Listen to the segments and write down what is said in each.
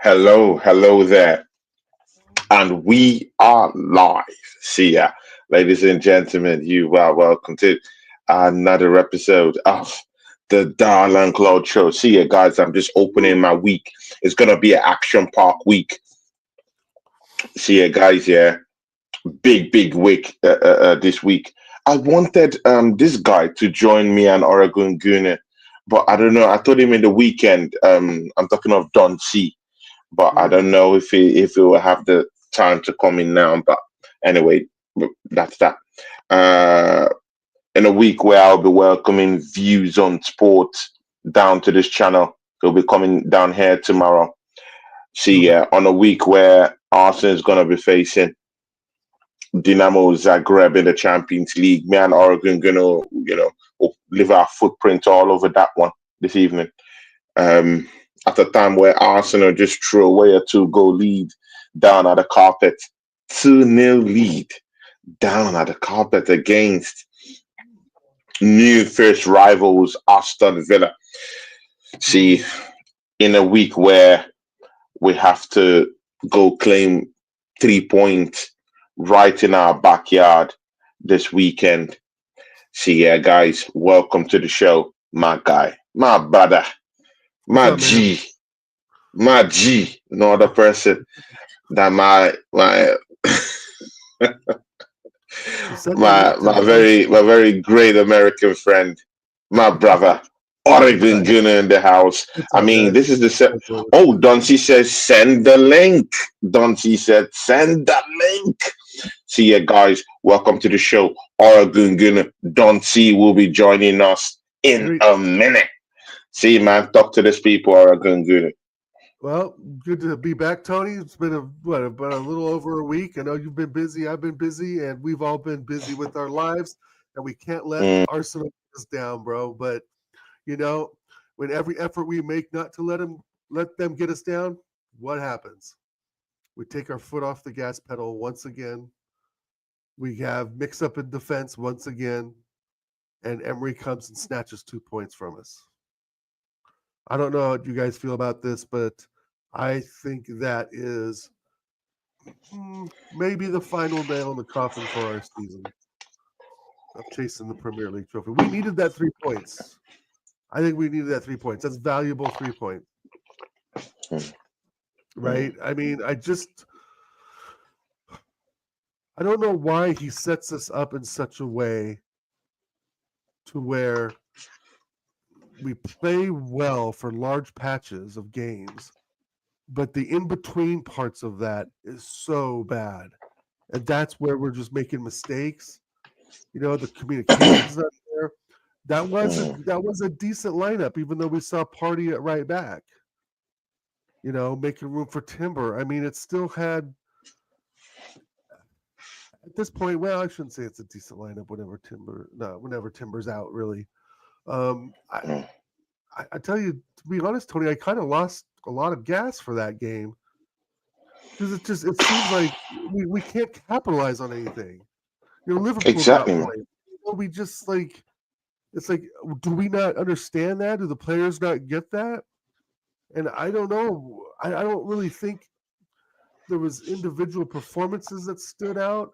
Hello there, and we are live. See ya, ladies and gentlemen. You are welcome to another episode of the Darlan Claude Show. See ya, guys. I'm just opening my week. It's gonna be an action park week. See ya, guys. Yeah, big week this week. I wanted this guy to join me and Oregon Gunner, but I don't know. I told him in the weekend. I'm talking of Don C, but I Mm. don't know if he will have the time to come in now. But anyway, that's that. Uh, in a week where I'll be welcoming views on sports down to this channel. He'll be coming down here tomorrow. See, Okay. on a week where Arsenal is gonna be facing Dinamo Zagreb in the Champions League. Me and Oregon gonna, leave our footprint all over that one this evening. Um, at a time where Arsenal just threw away a two-goal lead down at the carpet, 2-0 lead down at the carpet against new first rivals Aston Villa. See, Mm. in a week where we have to go claim 3 points right in our backyard this weekend. See, yeah, guys, welcome to the show, my guy, my brother, What's my up, man? G, no other person than my You said my name my tonight. very great American friend, my brother, Oregon Nice. Gunner in the house. What's I up, mean, man? this is the What's up? What's oh, up? Doncy says send the link. Doncy said send the link. See ya, guys. Welcome to the show. Oregon Gunner, Doncy will be joining us in Great. a minute. See, man, talk to these people, Oregon Gunner. Well, good to be back, Tony. It's been about a little over a week. I know you've been busy. I've been busy, and we've all been busy with our lives, and we can't let Mm, Arsenal get us down, bro. But you know, when every effort we make not to let them get us down, what happens? We take our foot off the gas pedal once again. We have mix up in defense once again, and Emery comes and snatches 2 points from us. I don't know how you guys feel about this, but I think that is maybe the final nail in the coffin for our season of chasing the Premier League trophy. We needed that 3 points. I think we needed that 3 points. That's valuable 3 points, mm, mm. right? I mean, I don't know why he sets us up in such a way to where we play well for large patches of games, but the in between parts of that is so bad. And that's where we're just making mistakes. The communication's not there. That was a decent lineup, even though we saw Party at right back. Making room for Timber. I mean, it still had at this point. Well, I shouldn't say it's a decent lineup whenever Timber's out. Really, um, I, Mm. I tell you to be honest, Tony, I kind of lost a lot of gas for that game because it seems like we can't capitalize on anything. Liverpool's not Exactly, man. playing. We just like it's like, do we not understand that? Do the players not get that? And I don't know. I don't really think there was individual performances that stood out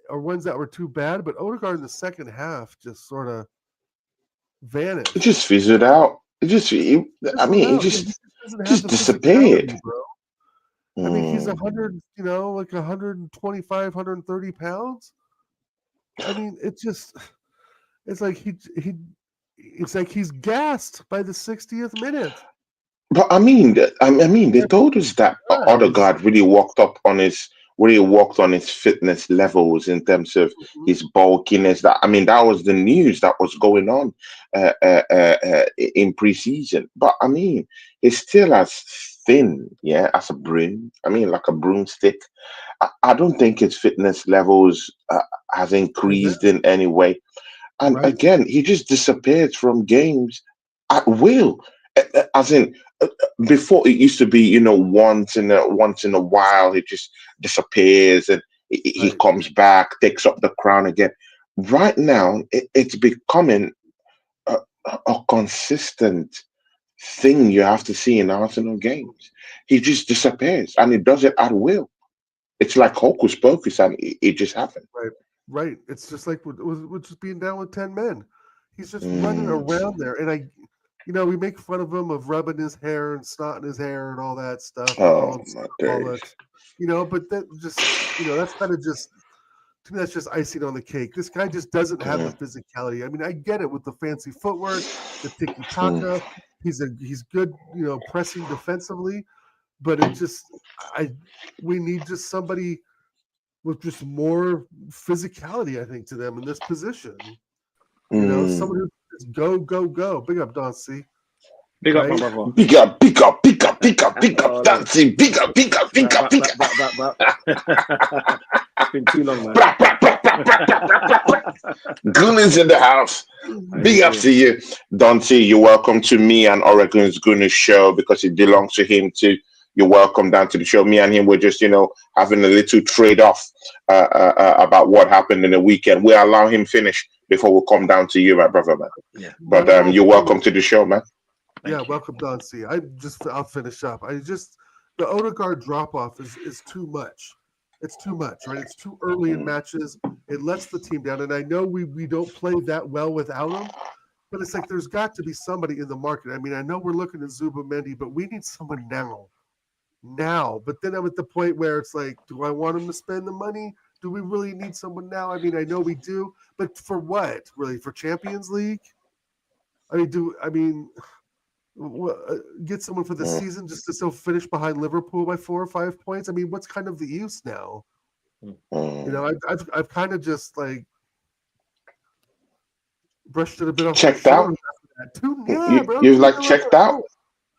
or ones that were too bad. But Odegaard in the second half just sort of It vanished. just fizzled out. I Fizzled mean, it out. Yeah, he just doesn't have just the disappeared. physicality, bro. I mean, he's Mm. 100, like 125, 130 pounds. I mean, it's like it's like he's gassed by the 60th minute. But I mean, they That's told us that what he does. Odegaard really walked on his fitness levels in terms of Mhm. his bulkiness. That I mean, that was the news that was going on in preseason. But I mean, he's still as thin, yeah, as a broom. I mean, like a broomstick. I don't think his fitness levels has Yeah, increased in any way. And right. again, he just disappeared from games at will. As in, before it used to be, once in a while, he just disappears and he Right. comes back, takes up the crown again. Right now, it's becoming a consistent thing you have to see in Arsenal games. he just disappears, and he does it at will. It's like hocus pocus, and it just happened. Right. It's just like with just being down with 10 men. He's just running Mm. around there. And we make fun of him of rubbing his hair and snotting his hair and all that stuff. We call Oh him my days. bollocks, but that just, that's kind of just, to me, that's just icing on the cake. This guy just doesn't have the Mm. physicality. I mean, I get it with the fancy footwork, the tiki Mm. taka. He's good, pressing defensively, but it just, we need just somebody with just more physicality, I think, to them in this position. Someone who just go, go, go. Big up, Don C. Big up, my Right? brother. Big up, big up, big up, big up, big Oh, up, dancing, big up, big up, big up, big up. It's been too long, man. Goonies in the house. Big up to you, Dante. You're welcome to me and Oregon's Goonies show because it belongs to him too. You're welcome down to the show. Me and him were just, having a little trade-off about what happened in the weekend. We allow him finish before we come down to you, my brother, man. Yeah. But you're welcome to the show, man. Thank you. Welcome, Don C. I'll finish up. The Odegaard drop-off is too much. It's too much, right? It's too early in matches. It lets the team down. And I know we don't play that well without him, but it's like there's got to be somebody in the market. I mean, I know we're looking at Zubamendi, but we need someone now. But then I'm at the point where it's like, do I want him to spend the money? Do we really need someone now? I mean, I know we do, but for what? Really? For Champions League? Get someone for the season just to still finish behind Liverpool by 4 or 5 points? I mean, what's kind of the use now? I've kind of just like brushed it a bit off. Checked out. Bro. You've like checked out.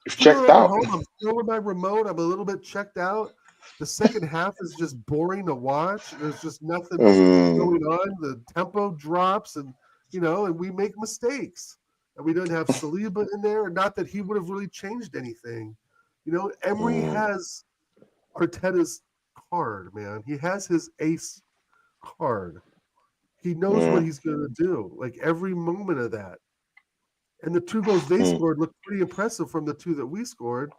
You've checked out. I'm still with my remote. I'm a little bit checked out. The second half is just boring to watch. There's just nothing going on. The tempo drops, and and we make mistakes. And we don't have Saliba in there. Not that he would have really changed anything. Emery has Arteta's card, man. He has his ace card. He knows what he's going to do, like every moment of that. And the 2 goals they scored looked pretty impressive from the 2 that we scored.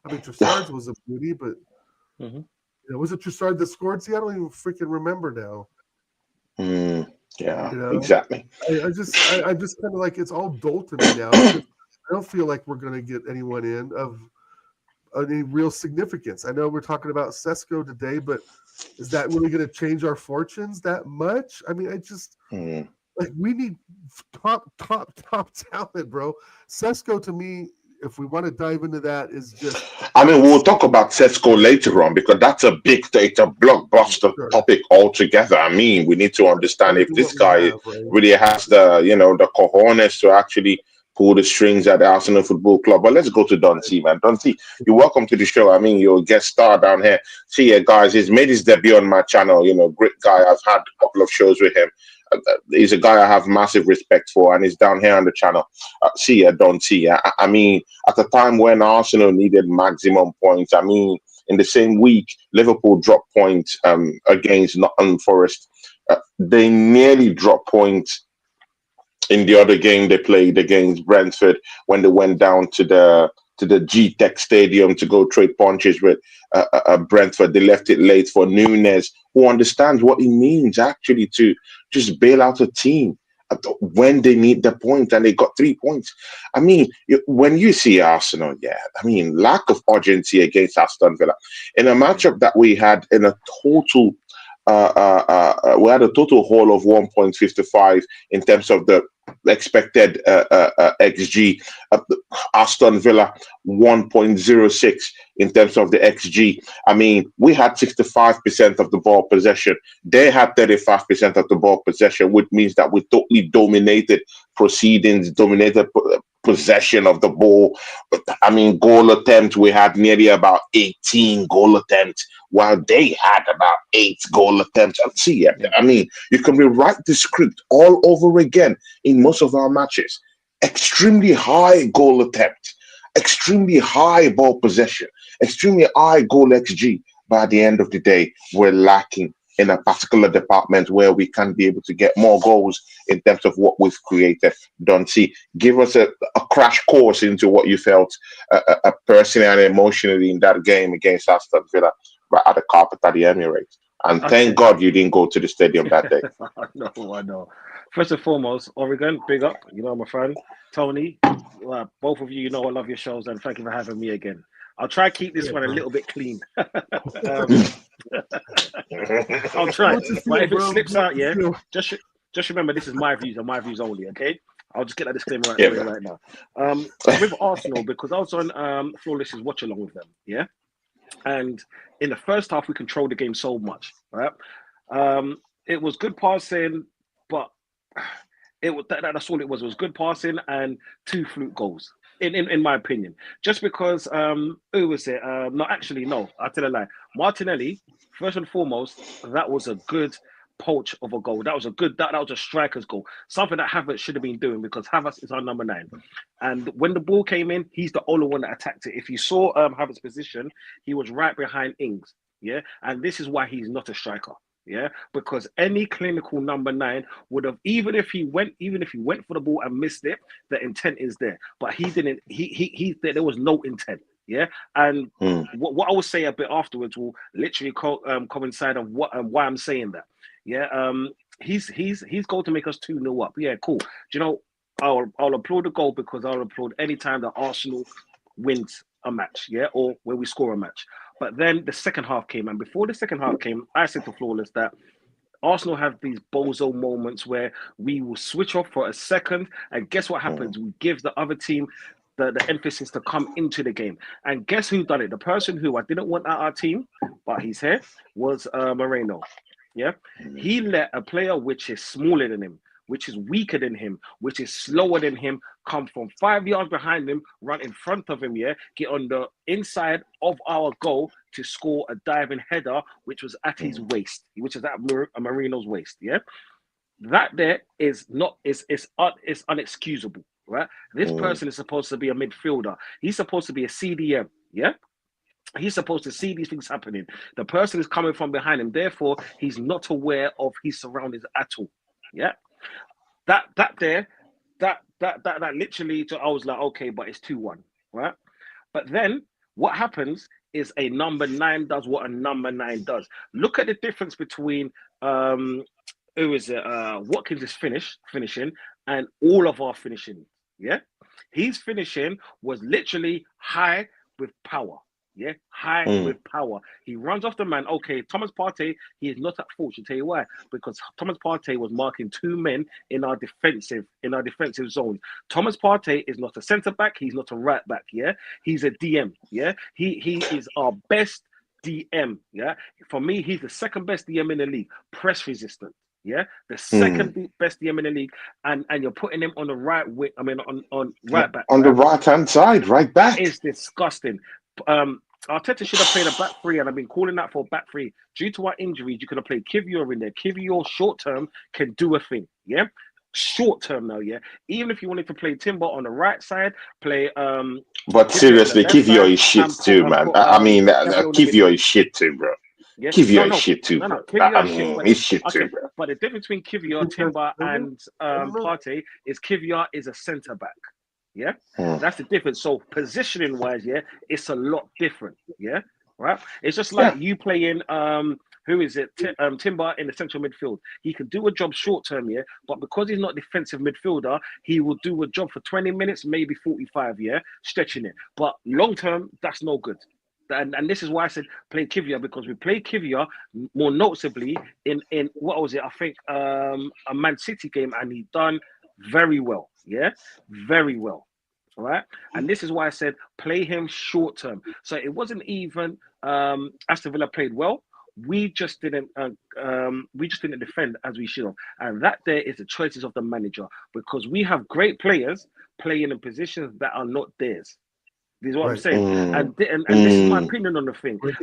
I mean, Trossard's was a beauty, but was it Trossard that scored? See, I don't even freaking remember now. Yeah, exactly. I'm just kind of like, it's all dull to me now. I don't feel like we're going to get anyone in of any real significance. I know we're talking about Sesko today, but is that really going to change our fortunes that much? I mean, like, we need top talent, bro. Sesko, to me, if we want to dive into that, is just... I mean, we'll talk about Sesko later on because that's a big, it's a blockbuster topic altogether. I mean, we need to understand if this guy really has the, the cojones to actually pull the strings at the Arsenal Football Club. But let's go to Don C, man. Don C, you're welcome to the show. I mean, you're a guest star down here. See ya, guys. He's made his debut on my channel. Great guy. I've had a couple of shows with him. He's a guy I have massive respect for, and he's down here on the channel. See ya, Don C. I mean, at the time when Arsenal needed maximum points, I mean, in the same week, Liverpool dropped points against Nottingham Forest. They nearly dropped points in the other game they played against Brentford when they went down to the G-Tech Stadium to go trade punches with Brentford. They left it late for Nunes, who understands what it means actually to just bail out a team when they need the point, and they got 3 points. I mean, when you see Arsenal, I mean, lack of urgency against Aston Villa in a matchup that we had in a total. We had a total haul of 1.55 in terms of the expected XG. Aston Villa 1.06 in terms of the XG. I mean, we had 65% of the ball possession. They had 35% of the ball possession, which means that we totally dominated proceedings, dominated possession of the ball. I mean, goal attempt, we had nearly about 18 goal attempts, while they had about 8 goal attempts. See, I mean, you can rewrite the script all over again in most of our matches. Extremely high goal attempt, extremely high ball possession, extremely high goal XG. By the end of the day, we're lacking in a particular department where we can be able to get more goals in terms of what we've created. Don't see. Give us a crash course into what you felt personally and emotionally in that game against Aston Villa right at the carpet at the Emirates. And thank God you didn't go to the stadium that day. I know. First and foremost, Oregon, big up. You know, I'm a fan. Tony, both of you, you know I love your shows, and thank you for having me again. I'll try to keep this one a little bit clean. I'll try. But if it slips out, just remember this is my views and my views only, okay? I'll just get that disclaimer right now. With Arsenal, because I was on Flawless's watch along with them, yeah? And in the first half, we controlled the game so much, right? It was good passing, but that's all it was. It was good passing and 2 fluke goals, in my opinion. Just because, who was it? No, I tell a lie. Martinelli, first and foremost, that was a good poach of a goal. That was a striker's goal. Something that Havertz should have been doing, because Havertz is our number 9. And when the ball came in, he's the only one that attacked it. If you saw Havertz's position, he was right behind Ings. Yeah. And this is why he's not a striker. Yeah, because any clinical number 9 would have, even if he went for the ball and missed it, the intent is there. But he didn't. There was no intent. Yeah, and what I will say a bit afterwards will literally coincide of why I'm saying that. Yeah, he's goal to make us 2-0 up. Yeah, cool. Do you know, I'll applaud the goal, because I'll applaud any time that Arsenal wins a match. Yeah, or when we score a match. But then the second half came, and before the second half came, I said to Flawless that Arsenal have these bozo moments where we will switch off for a second, and guess what happens? We give the other team the emphasis to come into the game. And guess who done it? The person who I didn't want at our team, but he's here, was Moreno. Yeah, he let a player which is smaller than him, which is weaker than him, which is slower than him, come from 5 yards behind him, run in front of him, yeah, get on the inside of our goal to score a diving header, which was at his waist, which is at Moreno's waist, yeah. That there is unexcusable, right? This person is supposed to be a midfielder. He's supposed to be a CDM, yeah. He's supposed to see these things happening. The person is coming from behind him, therefore he's not aware of his surroundings at all, yeah. That literally, I was like, okay, but it's 2-1, right? But then what happens is a number 9 does what a number 9 does. Look at the difference between Watkins is finishing and all of our finishing. Yeah, his finishing was literally high with power. Yeah, high with power. He runs off the man. Okay, Thomas Partey, he is not at fault. I'll tell you why. Because Thomas Partey was marking 2 men in our defensive zone. Thomas Partey is not a centre back. He's not a right back. Yeah, he's a DM. Yeah, he is our best DM. Yeah, for me, he's the second best DM in the league. Press resistant. Yeah, the second best DM in the league, and you're putting him on the right wing. I mean, on right back. On the right hand side, right back. It's disgusting. Arteta should have played a back 3, and I've been calling that for back 3. Due to our injuries, you could have played Kivior in there. Kivior short term can do a thing. Yeah, short term now. Yeah, even if you wanted to play Timber on the right side, play. But seriously, Kivior is shit too, man. I mean, Kivior is shit too, bro. Yeah? Kivior is shit too. No, he's shit too, bro. But the difference between Kivior, Timber, and Partey is Kivior is a centre back. Yeah, that's the difference. So positioning wise, yeah, it's a lot different. Yeah, right. It's just like you playing who is it? Timber in the central midfield. He can do a job short term, yeah, but because he's not defensive midfielder, he will do a job for 20 minutes, maybe 45, yeah, stretching it. But long term, that's no good. And this is why I said play Kivior, because we played Kivior more noticeably in what was it? I think a Man City game, and he done very well. Yeah, very well. All right. And this is why I said play him short term. So it wasn't even Aston Villa played well. We just didn't defend as we should have. And that there is the choices of the manager, because we have great players playing in positions that are not theirs. This is what I'm saying, and this is my opinion on the thing. If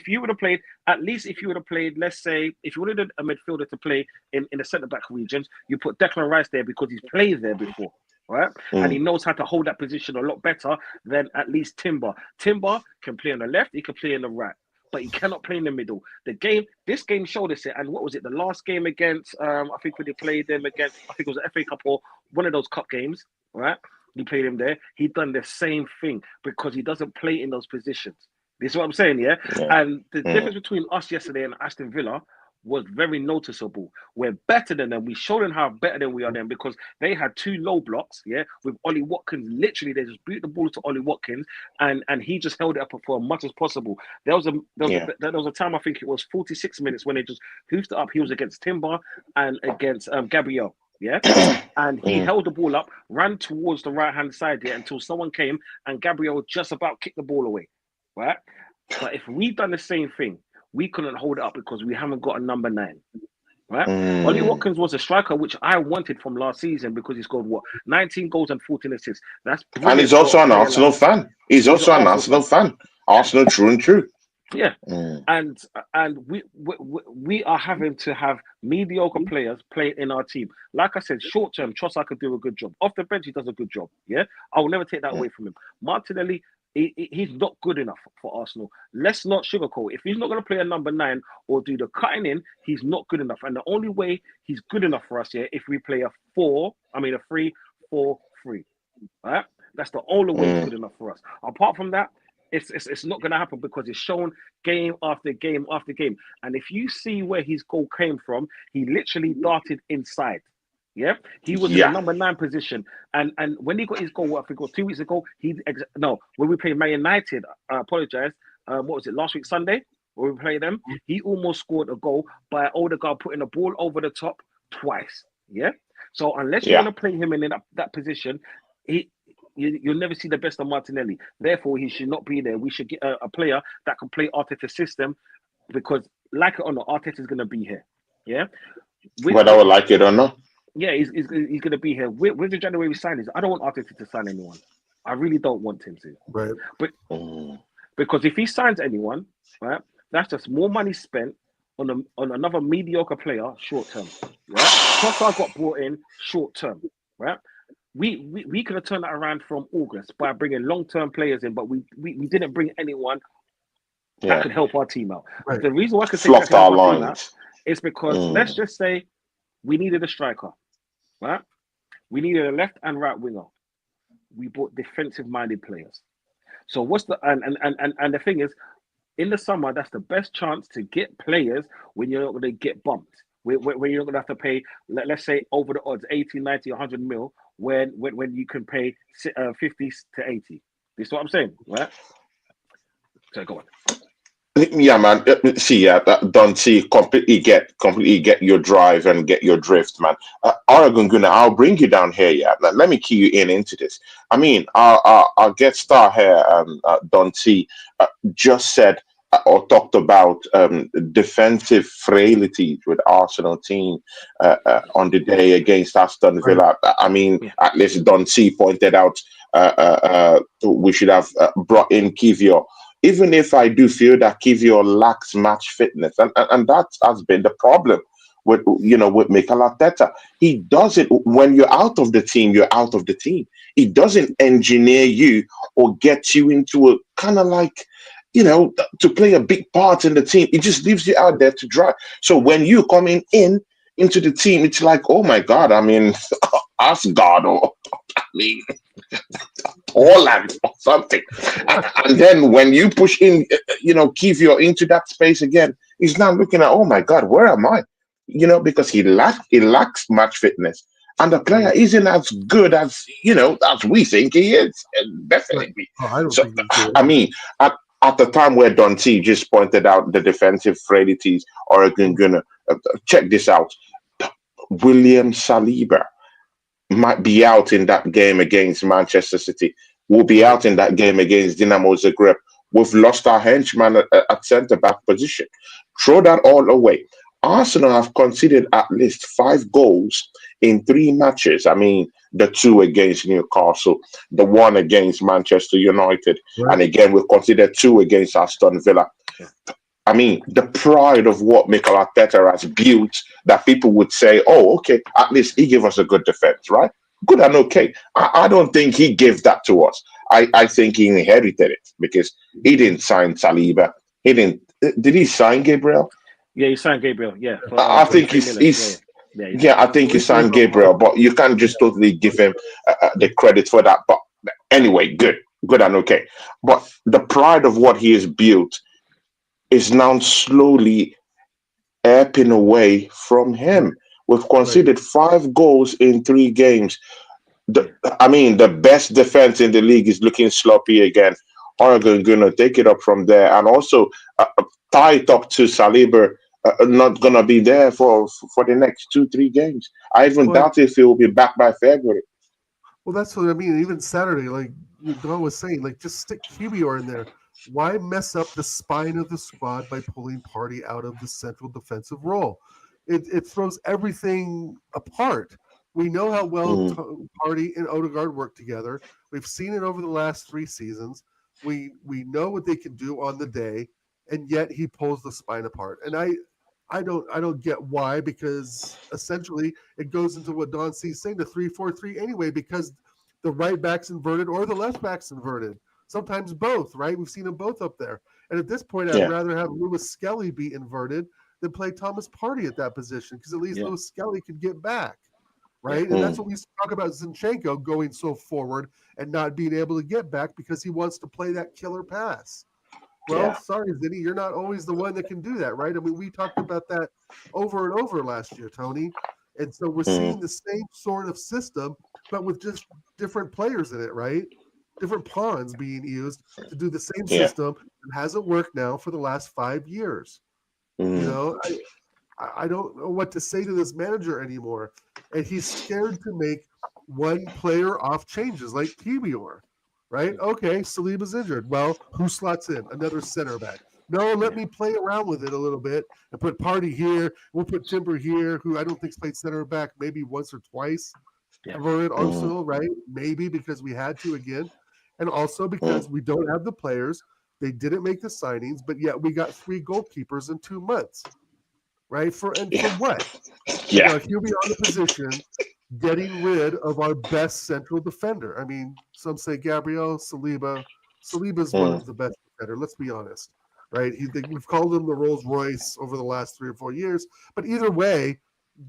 you would have played, at least if you would have played, let's say, if you wanted a midfielder to play in the centre back regions, you put Declan Rice there because he's played there before, right? And he knows how to hold that position a lot better than at least Timber. Timber can play on the left, he can play on the right. but he cannot play in the middle. This game showed us it. And what was it? The last game against, I think when they played them against, I think it was the FA Cup or one of those cup games, right? He played him there. He done the same thing because he doesn't play in those positions. This is what I'm saying, yeah? And the difference between us yesterday and Aston Villa was very noticeable. We're better than them. We showed them how better than we are them because they had 2 low blocks, yeah, with Ollie Watkins. Literally, they just beat the ball to Ollie Watkins, and he just held it up for as much as possible. There was a time, I think it was 46 minutes, when they just hoofed it up. He was against Timber and against Gabriel, yeah, and he held the ball up, ran towards the right-hand side there until someone came, and Gabriel just about kicked the ball away, right? But if we'd done the same thing, we couldn't hold it up because we haven't got a number 9, right? Ollie Watkins was a striker, which I wanted from last season because he scored 19 goals and 14 assists. That's and he's also an Arsenal fan. He's also an Arsenal fan. Arsenal true and true. Yeah, and we are having to have mediocre players playing in our team. Like I said, short term, Trossard could do a good job. Off the bench, he does a good job. Yeah, I will never take that away from him. Martinelli, he's not good enough for Arsenal. Let's not sugarcoat. If he's not going to play a number 9 or do the cutting in, he's not good enough. And the only way he's good enough for us here, if we play a 3-4-3, right? That's the only way he's good enough for us. Apart from that, it's not going to happen because it's shown game after game after game. And if you see where his goal came from, he literally darted inside. Yeah, he was in the number 9 position, and when he got his goal, I think it was 2 weeks ago. When we played Man United, I apologize. What was it, last week Sunday? When we played them, he almost scored a goal by Odegaard putting the ball over the top twice. Yeah, so unless you're going to play him in that position, you'll never see the best of Martinelli. Therefore, he should not be there. We should get a player that can play Arteta's system because, like it or not, Arteta's going to be here. Yeah, whether I like it or not. Yeah, he's going to be here. With the January signings, I don't want Arteta to sign anyone. I really don't want him to. Right. But because if he signs anyone, right, that's just more money spent on another mediocre player short term. Right? Trossard got brought in short term. Right? We could have turned that around from August by bringing long term players in, but we didn't bring anyone that could help our team out. Right. The reason why I could say that could help our team out is because let's just say we needed a striker, right? We needed a left and right winger. We bought defensive-minded players. So what's the and the thing is, in the summer, that's the best chance to get players when you're not going to get bumped. When you're not going to have to pay, let's say, over the odds, 80, 90, 100 mil, when you can pay 50 to 80. You see what I'm saying, right? So go on. Yeah, man. Don't see completely get your drive and get your drift, man. Oregon Gunnar, I'll bring you down here. Yeah, let me key you into this. I mean, our guest star here, Don T, just said or talked about defensive frailty with Arsenal team on the day against Aston Villa. I mean, at least Don T pointed out we should have brought in Kivior. Even if I do feel that Kivior lacks match fitness, and that has been the problem with Mikel Arteta. He doesn't, when you're out of the team, you're out of the team. He doesn't engineer you or get you into a kind of like, to play a big part in the team. He just leaves you out there to dry. So when you coming into the team, it's like, oh my God, I mean, Asgard or I mean, Holland or something. And then when you push in, Kivior into that space again, he's now looking at, oh my God, where am I? Because he lacks match fitness. And the player isn't as good as, as we think he is. Definitely. I mean, at the time where Don T just pointed out the defensive frailties, Oregon Gunnar, check this out. William Saliba might be out in that game against Manchester City. We'll be out in that game against Dinamo Zagreb. We've lost our henchman at centre-back position. Throw that all away. Arsenal have conceded at least 5 goals in 3 matches. I mean, the 2 against Newcastle, the 1 against Manchester United, and again, we've considered 2 against Aston Villa. I mean, the pride of what Mikel Arteta has built, that people would say, oh, okay, at least he gave us a good defense, right? Good and okay. I don't think he gave that to us. I think he inherited it because he didn't sign Saliba. He didn't did he sign Gabriel? Yeah, he signed Gabriel. Yeah, I think he's I think he signed Gabriel, but you can't just totally give him the credit for that. But anyway, good and okay. But the pride of what he has built is now slowly ebbing away from him. We've conceded 5 goals in 3 games. The best defense in the league is looking sloppy again. Oregon going to take it up from there, and also tie it up to Saliba. Not going to be there for the next 2-3 games. I even doubt if he will be back by February. Well, that's what I mean. Even Saturday, like Don was saying, like just stick QBR in there. Why mess up the spine of the squad by pulling Party out of the central defensive role? It throws everything apart. We know how well Party and Odegaard work together. We've seen it over the last 3 seasons. We know what they can do on the day, and yet he pulls the spine apart. And I don't get why, because essentially it goes into what Don C's saying, the 3-4-3 anyway, because the right back's inverted or the left back's inverted. Sometimes both, right? We've seen them both up there. And at this point, I'd rather have Lewis Skelly be inverted than play Thomas Partey at that position, because at least Lewis Skelly could get back, right? And that's what we talk about Zinchenko going so forward and not being able to get back because he wants to play that killer pass. Well, sorry, Zinni, you're not always the one that can do that, right? I mean, we talked about that over and over last year, Tony. And so we're seeing the same sort of system, but with just different players in it, right? Different pawns being used to do the same system. It hasn't worked now for the last 5 years. You know, I don't know what to say to this manager anymore. And he's scared to make one player off changes like Kibior. Right? Okay, Saliba's injured. Well, who slots in? Another center back. No, let me play around with it a little bit and put Party here. We'll put Timber here, who I don't think's played center back maybe once or twice ever at Arsenal, right? Maybe because we had to again. And also because we don't have the players. They didn't make the signings, but yet we got 3 goalkeepers in 2 months. Right? For what? You know, he'll be on the position getting rid of our best central defender. I mean, some say Gabriel, Saliba. Saliba's one of the best defender, let's be honest. Right? We've called him the Rolls Royce over the last 3 or 4 years. But either way,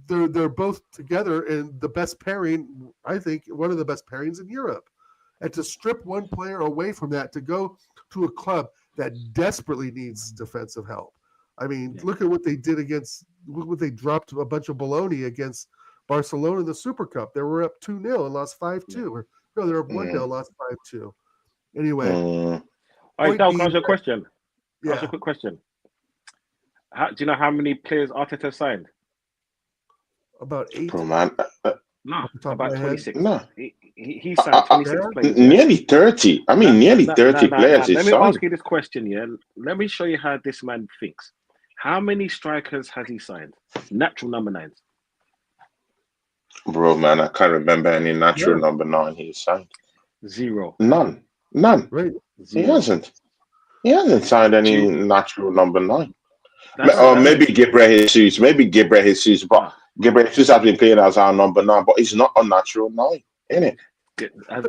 they're both together in the best pairing, I think, one of the best pairings in Europe. And to strip one player away from that, to go to a club that desperately needs defensive help. I mean, look at what they did look what they dropped a bunch of baloney against Barcelona in the Super Cup. They were up 2-0 and lost 5-2. No, they were up 1-0, lost 5-2. Anyway. All right, Dal, can I ask you a question? Ask a quick question. Do you know how many players Arteta signed? About 8. Oh, man. No, about 26. No. He signed 26 players. Nearly 30. I mean, nearly 30 players. Let me ask you this question, Let me show you how this man thinks. How many strikers has he signed? Natural number 9s. Bro, man, I can't remember any natural number 9 he signed. 0. None. Right. 0. He hasn't signed any natural number 9. Or maybe Gabriel Jesus. But Gabriel Jesus has been playing as our number 9, but he's not a natural 9, isn't it?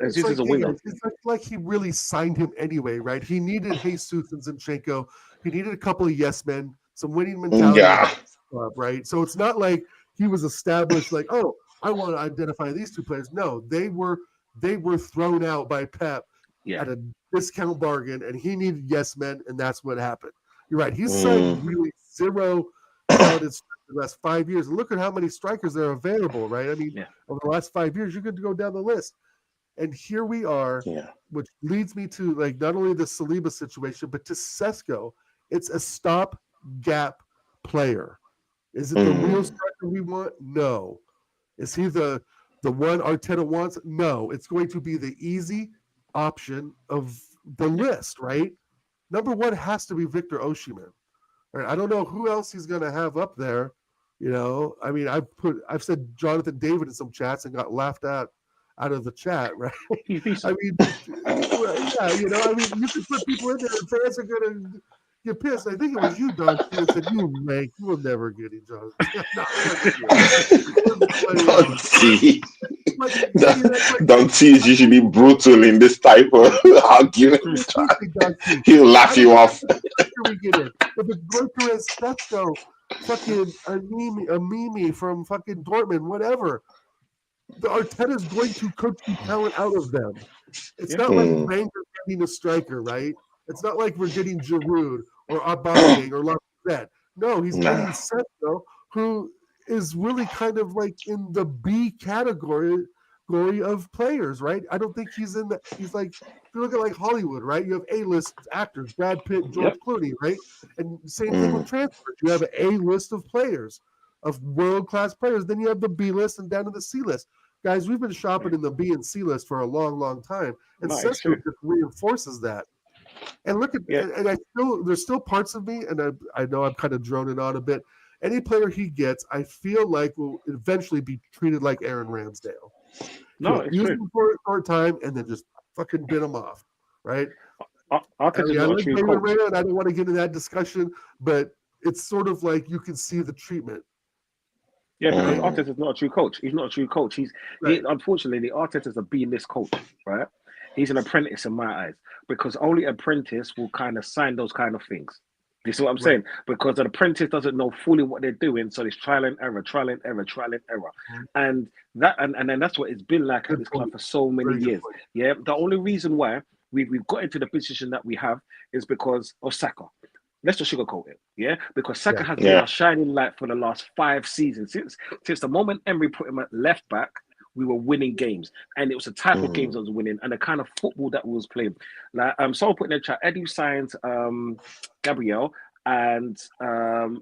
This is a winner. It's like he really signed him anyway, right? He needed Jesus and Zinchenko. He needed a couple of yes men, some winning mentality, right? So it's not like he was established like, oh, I want to identify these 2 players. No, they were thrown out by Pep at a discount bargain, and he needed yes men, and that's what happened. You're right. He's signed really 0 talented strikers the last 5 years. And look at how many strikers are available, right? I mean, over the last 5 years, you could go down the list. And here we are, which leads me to like not only the Saliba situation, but to Sesko. It's a stop-gap player. Is it the real striker we want? No. Is he the one Arteta wants? No. It's going to be the easy option of the list, right? Number 1 has to be Victor Osimhen. Right? I don't know who else he's going to have up there. You know, I mean, I've said Jonathan David in some chats and got laughed at out of the chat, right? I mean, you can put people in there and fans are going to get pissed. I think it was you, Don, who said, you will never get him, Jonathan. Dante is usually brutal in this type of argument. He'll laugh you off. We get in. If it's Gyökeres, Sesko, fucking a Mimi from fucking Dortmund, whatever, the Arteta's going to coach the talent out of them. It's not like Wenger getting a striker, right? It's not like we're getting Giroud or Aubameyang or Lacazette. No, he's getting Sesko, who is really kind of like in the B category of players, right? I don't think he's in the. He's like, if you look at like Hollywood, right? You have A-list actors, Brad Pitt, George Clooney, right? And same thing with transfers. You have an A-list of players, of world-class players. Then you have the B-list and down to the C-list. Guys, we've been shopping in the B and C list for a long, long time, and Sesko just reinforces that. And look at, and there's still parts of me, and I know I'm kind of droning on a bit. Any player he gets, I feel like will eventually be treated like Aaron Ramsdale. No, it's use true. him for a short time and then just fucking bin him off, right? I like David Raya, and I don't want to get into that discussion, but it's sort of like you can see the treatment. Yeah, because Arteta's not a true coach. He's not a true coach. Unfortunately, Arteta's a B-list coach, right? He's an apprentice in my eyes, because only apprentice will kind of sign those kind of things. You see what I'm saying? Because an apprentice doesn't know fully what they're doing, so it's trial and error. And then that's what it's been like at this club for so many years. Yeah, the only reason why we've got into the position that we have is because of Saka. Let's just sugarcoat it, yeah? Because Saka has been our shining light for the last 5 seasons. Since the moment Emery put him at left back, we were winning games. And it was the type of games I was winning and the kind of football that we was playing. Like someone put in the chat, Edu signed Gabriel and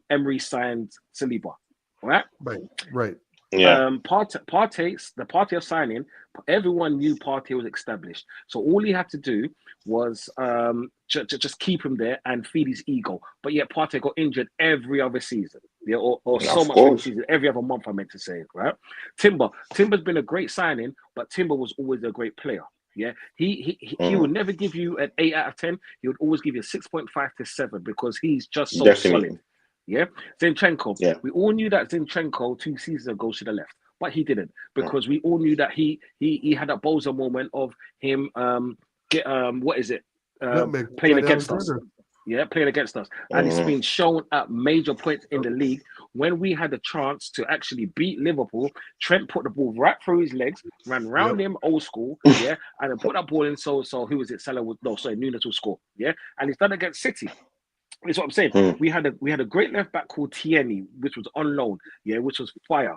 Emery signed Saliba, right? Right. Yeah. The party of signing, everyone knew Partey was established. So all he had to do was just keep him there and feed his ego. But yet Partey got injured every other season. Yeah, or so much every season, every other month, I meant to say, right? Timber's been a great signing, but Timber was always a great player. Yeah, he would never give you an 8 out of 10. He would always give you a 6.5 to 7 because he's just so solid. Yeah, Zinchenko. Yeah. We all knew that Zinchenko 2 seasons ago should have left, but he didn't because we all knew that he had that Boza moment of him playing against us. Yeah, playing against us. And it's been shown at major points in the league. When we had the chance to actually beat Liverpool, Trent put the ball right through his legs, ran round him old school, and then put that ball in. So who was it? Nunes will score. Yeah, and he's done against City. That's what I'm saying. We had a great left back called Tierney, which was on loan, which was fire.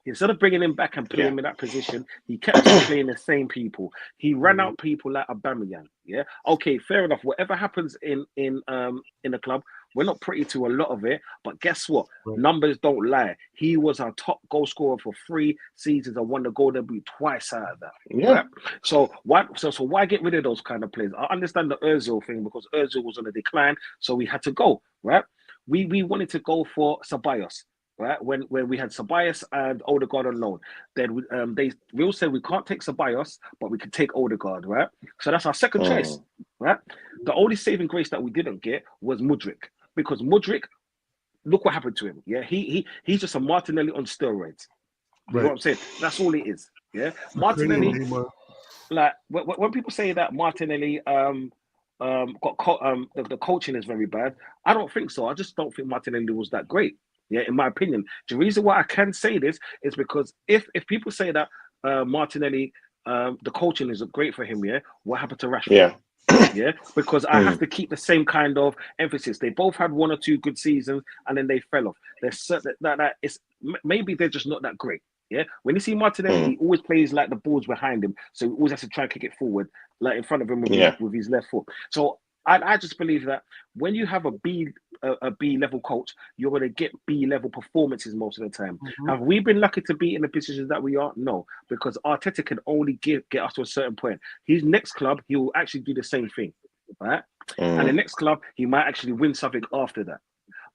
Instead of bringing him back and putting him in that position, he kept playing the same people. He ran out people like Aubameyang. Yeah, okay, fair enough. Whatever happens in the club, we're not pretty to a lot of it. But guess what? Numbers don't lie. He was our top goal scorer for 3 seasons and won the Golden Boot twice out of that. Yeah. Right? So why get rid of those kind of players? I understand the Özil thing because Özil was on a decline, so we had to go. Right? We wanted to go for Ceballos. Right, when we had Ceballos and Odegaard on loan, then we all said we can't take Ceballos, but we could take Odegaard, right? So that's our second choice, right? The only saving grace that we didn't get was Mudryk, because Mudryk, look what happened to him. Yeah, he's just a Martinelli on steroids. You know what I'm saying? That's all it is. Yeah, Martinelli. Like when people say that Martinelli the coaching is very bad, I don't think so. I just don't think Martinelli was that great. Yeah, in my opinion. The reason why I can say this is because if people say that Martinelli, the coaching is great for him, what happened to Rashford? Yeah, because I have to keep the same kind of emphasis. They both had 1 or 2 good seasons and then they fell off. They're certain that it's maybe they're just not that great. Yeah, when you see Martinelli, he always plays like the ball's behind him, so he always has to try and kick it forward, like in front of him with his left foot. So I just believe that when you have a B level coach, you're going to get B level performances most of the time. Have we been lucky to be in the positions that we are? No, because Arteta can only get us to a certain point. His next club, he will actually do the same thing, right? And the next club, he might actually win something after that.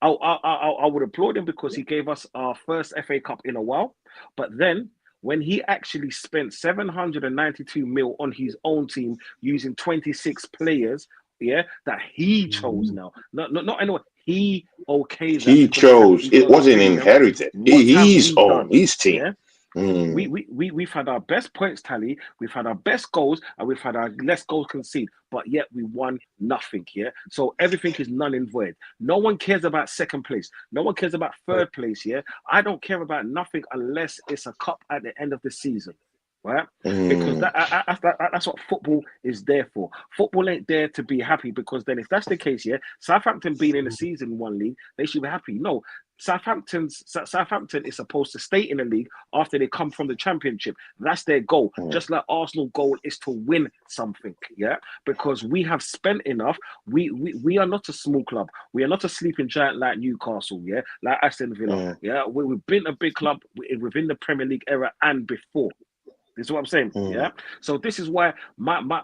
I would applaud him because he gave us our first FA Cup in a while, but then when he actually spent 792 mil on his own team using 26 players. That he chose now. Not anyone. He okayed that. He chose. It wasn't inherited. He's on his team. We've had our best points tally, we've had our best goals, and we've had our less goals conceded, but yet we won nothing. Yeah, so everything is null and void. No one cares about second place. No one cares about third place. Yeah, I don't care about nothing unless it's a cup at the end of the season. Right? Because that's what football is there for. Football ain't there to be happy, because then if that's the case, yeah, Southampton being in the season one league, they should be happy. No, Southampton is supposed to stay in the league after they come from the Championship. That's their goal. Just like Arsenal goal is to win something, yeah, because we have spent enough. We are not a small club. We are not a sleeping giant like Newcastle, yeah, like Aston Villa, yeah. We've been a big club within the Premier League era and before. This is what I'm saying. Yeah. So this is why my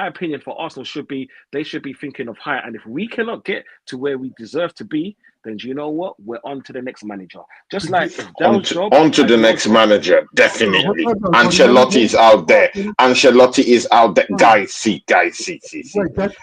opinion for Arsenal should be, they should be thinking of higher. And if we cannot get to where we deserve to be, then do you know what? We're on to the next manager. Just like on to the next manager, definitely. Ancelotti is out there. Ancelotti is out there. Guys, see.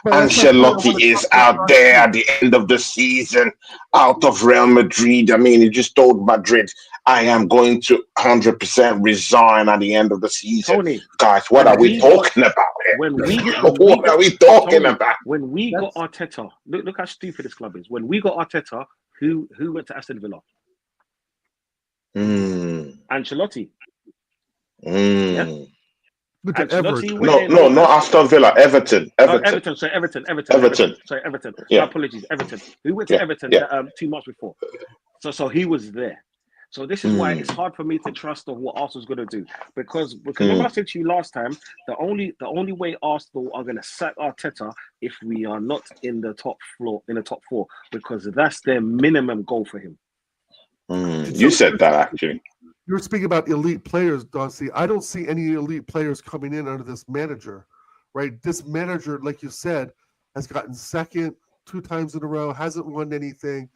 Ancelotti is out there at the end of the season, out of Real Madrid. I mean, he just told Madrid, I am going to 100% resign at the end of the season. Tony, guys, what are we talking about here? What are we talking about? When we got Arteta, look how stupid this club is. When we got Arteta, who went to Aston Villa? Ancelotti. Yeah? Ancelotti no, not Aston Villa. Everton. Everton. Sorry, Everton. Yeah. Apologies, Everton. Who went to Everton 2 months before? So he was there. So this is why it's hard for me to trust on what Arsenal's going to do, because remember I said to you last time, the only way Arsenal are going to sack Arteta if we are not in the top four, because that's their minimum goal for him. You said that actually. You were speaking about elite players, Doncy. I don't see any elite players coming in under this manager, right? This manager, like you said, has gotten second 2 times in a row, hasn't won anything.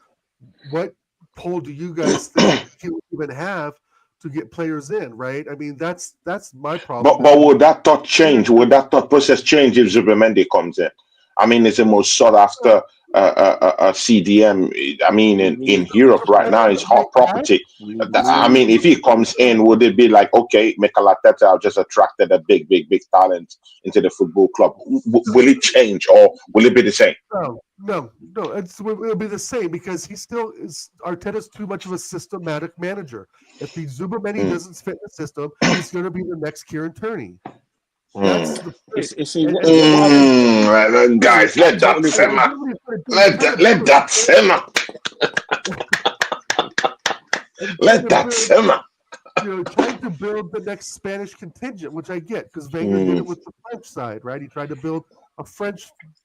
What pull do you guys think he would even have to get players in, right? I mean, that's my problem. But would that thought change? Would that thought process change if Zubimendi comes in? I mean, it's the most sought after CDM. I mean, in Europe right now, it's hot property. I mean, if he comes in, would it be like, okay, Mikel Arteta have just attracted a big talent into the football club? Will it change, or will it be the same? No. It'll be the same, because he still is. Arteta's too much of a systematic manager. If the Zubimendi doesn't fit the system, he's going to be the next Kieran Tierney. Guys, let that simmer. Let that simmer. Let that simmer. Trying to build the next Spanish contingent, which I get, because Wenger did it with the French side, right? He tried to build a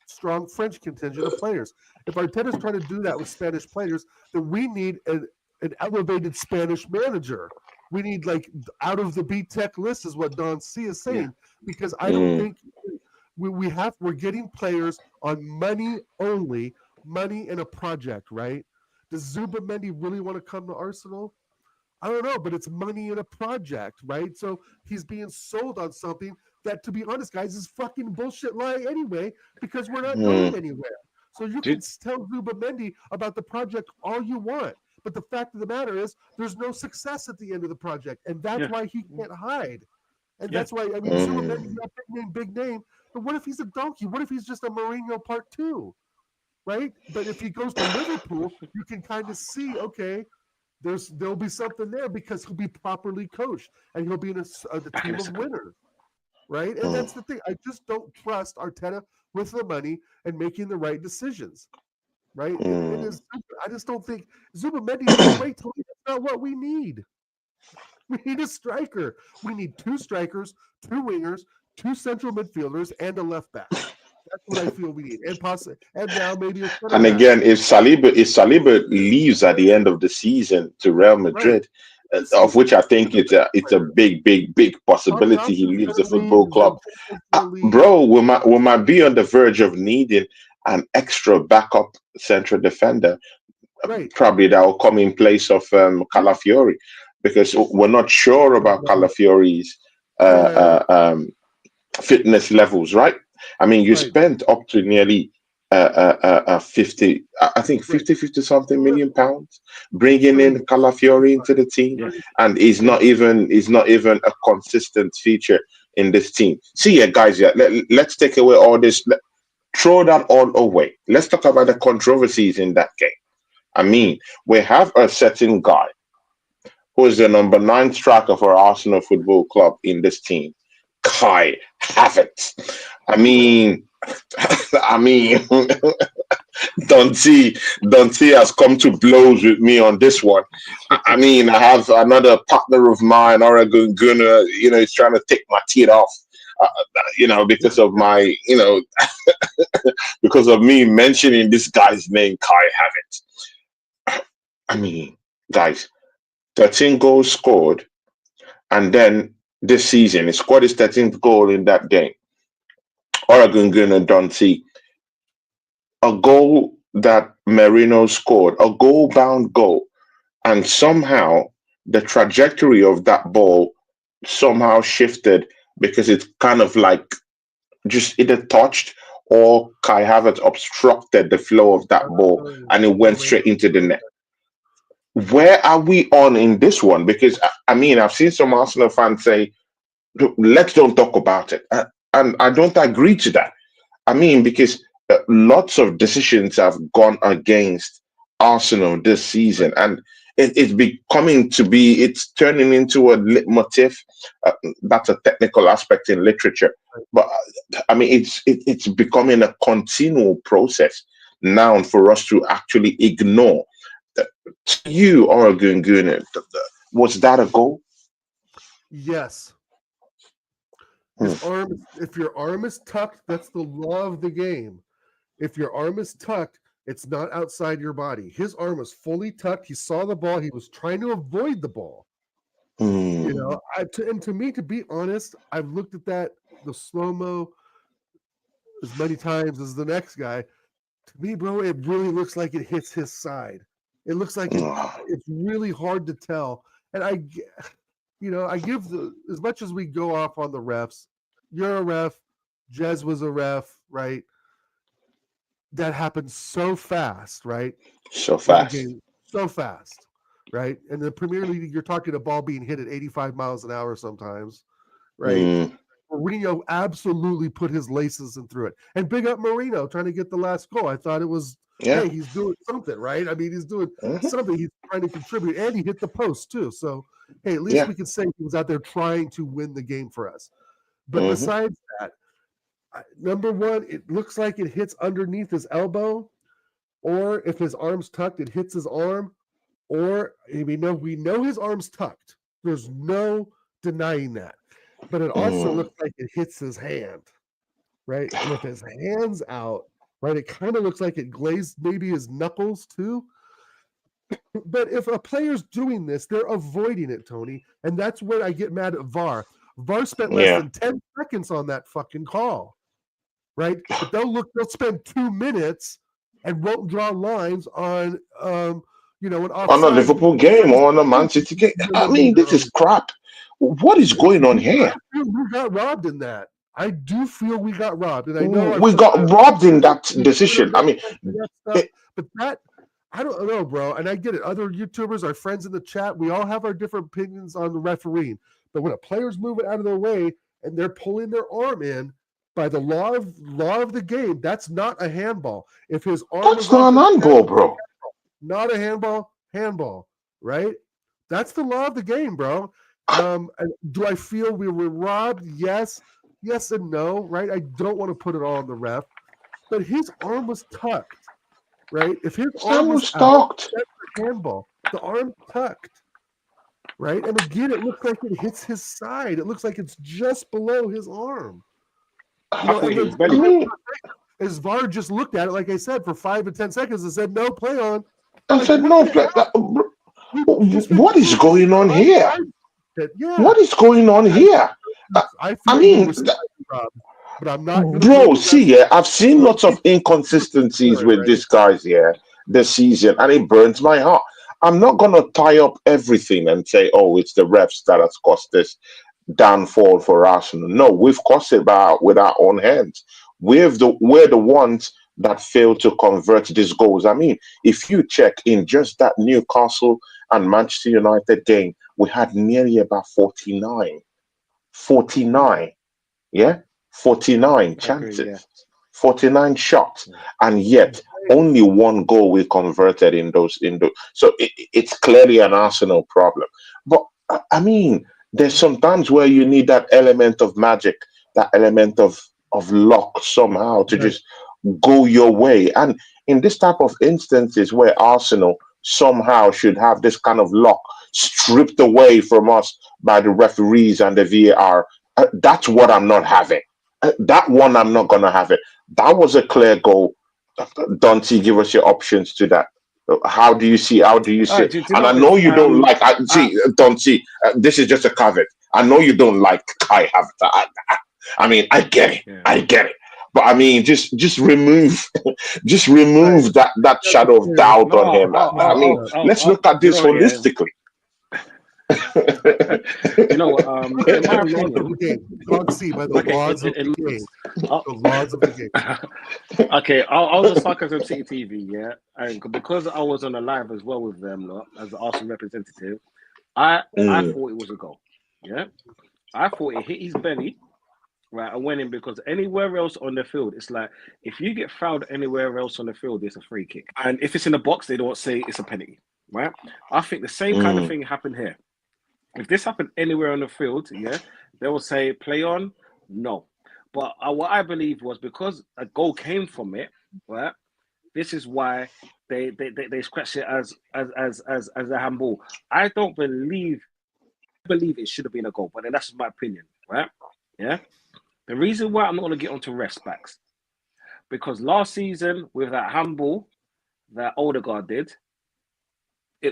strong French contingent of players. If Arteta's trying to do that with Spanish players, then we need an elevated Spanish manager. We need, like, out of the B-Tech list is what Don C is saying, because I don't think we're getting players on money only, money in a project, right? Does Zubimendi really want to come to Arsenal? I don't know, but it's money in a project, right? So he's being sold on something that, to be honest, guys, is fucking bullshit lie anyway, because we're not going anywhere. So you can tell Zubimendi about the project all you want, but the fact of the matter is there's no success at the end of the project, and that's why he can't hide. And that's why, I mean, Zubimendi's not big name, but what if he's a donkey? What if he's just a Mourinho part 2, right? But if he goes to Liverpool, you can kind of see, okay, there'll be something there, because he'll be properly coached and he'll be in the team of winners, right? And that's the thing. I just don't trust Arteta with the money and making the right decisions, right? I just don't think Zubimendi is great. That's not what we need. We need a striker. We need 2 strikers, 2 wingers, 2 central midfielders, and a left back. That's what I feel we need, and now maybe. And again, if Saliba leaves at the end of the season to Real Madrid, of which I think it's a big possibility he leaves the football club, bro, we might be on the verge of needing an extra backup central defender, probably that will come in place of Calafiori, because we're not sure about Calafiori's fitness levels, right? I mean, you spent up to nearly I think 50 something million pounds, bringing in Calafiori into the team, and he's not even a consistent feature in this team. See, yeah, guys, let's take away all this, throw that all away. Let's talk about the controversies in that game. I mean, we have a certain guy who is the number 9 striker for Arsenal Football Club in this team, Kai Havertz. I mean, Dante has come to blows with me on this one. I mean, I have another partner of mine, Oregon Gunner, he's trying to take my teeth off, because of my, because of me mentioning this guy's name, Kai Havertz. I mean, guys, 13 goals scored, and then this season he scored his 13th goal in that game. Oregon Gunner Dante, a goal that Merino scored, a goal-bound goal, and somehow the trajectory of that ball somehow shifted because it's kind of like just either touched or Kai Havertz obstructed the flow of that ball and it went straight into the net. Where are we on in this one? Because, I mean, I've seen some Arsenal fans say, let's don't talk about it. And I don't agree to that. I mean, because lots of decisions have gone against Arsenal this season, and it's turning into a leitmotif. That's a technical aspect in literature, but I mean, it's becoming a continual process now for us to actually ignore. To you, Oregon Gunner, was that a goal? Yes. If your arm is tucked, that's the law of the game. If your arm is tucked, it's not outside your body. His arm was fully tucked. He saw the ball. He was trying to avoid the ball. And to me, to be honest, I've looked at the slow-mo as many times as the next guy. To me, bro, it really looks like it hits his side. It looks like it's really hard to tell. And I give as much as we go off on the refs, you're a ref, Jez was a ref, right? That happened so fast, right? So fast. So fast, right? And the Premier League, you're talking a ball being hit at 85 miles an hour sometimes, right? Mourinho absolutely put his laces in through it. And big up Marino trying to get the last goal. I thought it was, hey, he's doing something, right? I mean, he's doing something. He's trying to contribute. And he hit the post, too. So, hey, at least we can say he was out there trying to win the game for us. But besides that, number one, it looks like it hits underneath his elbow. Or if his arm's tucked, it hits his arm. Or we know his arm's tucked. There's no denying that. But it also looks like it hits his hand, right? And if his hand's out, right, it kind of looks like it glazed maybe his knuckles too. But if a player's doing this, they're avoiding it, Tony. And that's where I get mad at VAR. VAR spent less than 10 seconds on that fucking call, right? But they'll spend 2 minutes and won't draw lines on, an offside. On a Liverpool game or on a Man City game. I mean, this is crap. What is going on here? I feel we got robbed in that. I do feel we got robbed, and I know we got robbed in that decision. I mean, but that I don't know, bro. And I get it. Other YouTubers, our friends in the chat, we all have our different opinions on the refereeing. But when a player's moving out of their way and they're pulling their arm in, by the law of the game, that's not a handball. If his arm that's not an handball, bro. Not a handball, right? That's the law of the game, bro. And do I feel we were robbed? Yes and no, right? I don't want to put it all on the ref, but his arm was tucked, right? If his arm was tucked, that's a handball. The arm tucked, right? And again, it looks like it hits his side. It looks like it's just below his arm. As VAR just looked at it, like I said, for 5 to 10 seconds and said, no, play on. I said, no, play. What is going on here? What is going on here? I mean, but I'm not. Bro, see, I've seen lots of inconsistencies with these guys here this season, and it burns my heart. I'm not going to tie up everything and say, oh, it's the refs that has caused this downfall for Arsenal. No, we've caused it with our own hands. We're the ones that failed to convert these goals. I mean, if you check in just that Newcastle and Manchester United game, we had nearly about 49. 49, yeah? 49 chances, agree, yeah. 49 shots, and yet only one goal we converted in those. So it's clearly an Arsenal problem. But I mean, there's sometimes where you need that element of magic, that element of luck somehow to just go your way. And in this type of instances where Arsenal somehow should have this kind of luck stripped away from us by the referees and the VAR, that's what I'm not having. That one I'm not gonna have it. That was a clear goal. Dante, give us your options to that. How do you see? How do you see? Do you And know I this? know you don't like. Dante. This is just a caveat. I know you don't like Kai Havertz. I mean, I get it. Yeah. I get it. But I mean, just remove, just remove that shadow of doubt on him. I mean, let's look at this holistically. You know, in my opinion, Can't see by the laws of the game. The laws of the game. Okay, I was a Sarcasm City TV, yeah, and because I was on a live as well with them, lot, as the Arsenal representative, I thought it was a goal, yeah. I thought it hit his belly, right, and went in, because anywhere else on the field, it's like if you get fouled anywhere else on the field, it's a free kick, and if it's in the box, they don't say it's a penalty, right? I think the same kind of thing happened here. If this happened anywhere on the field, yeah, they will say play on, no. But what I believe was because a goal came from it, right? This is why they scratched it as a handball. I don't believe it should have been a goal, but then that's my opinion, right? Yeah. The reason why I'm not going to get onto rest backs, because last season with that handball that Odegaard did, they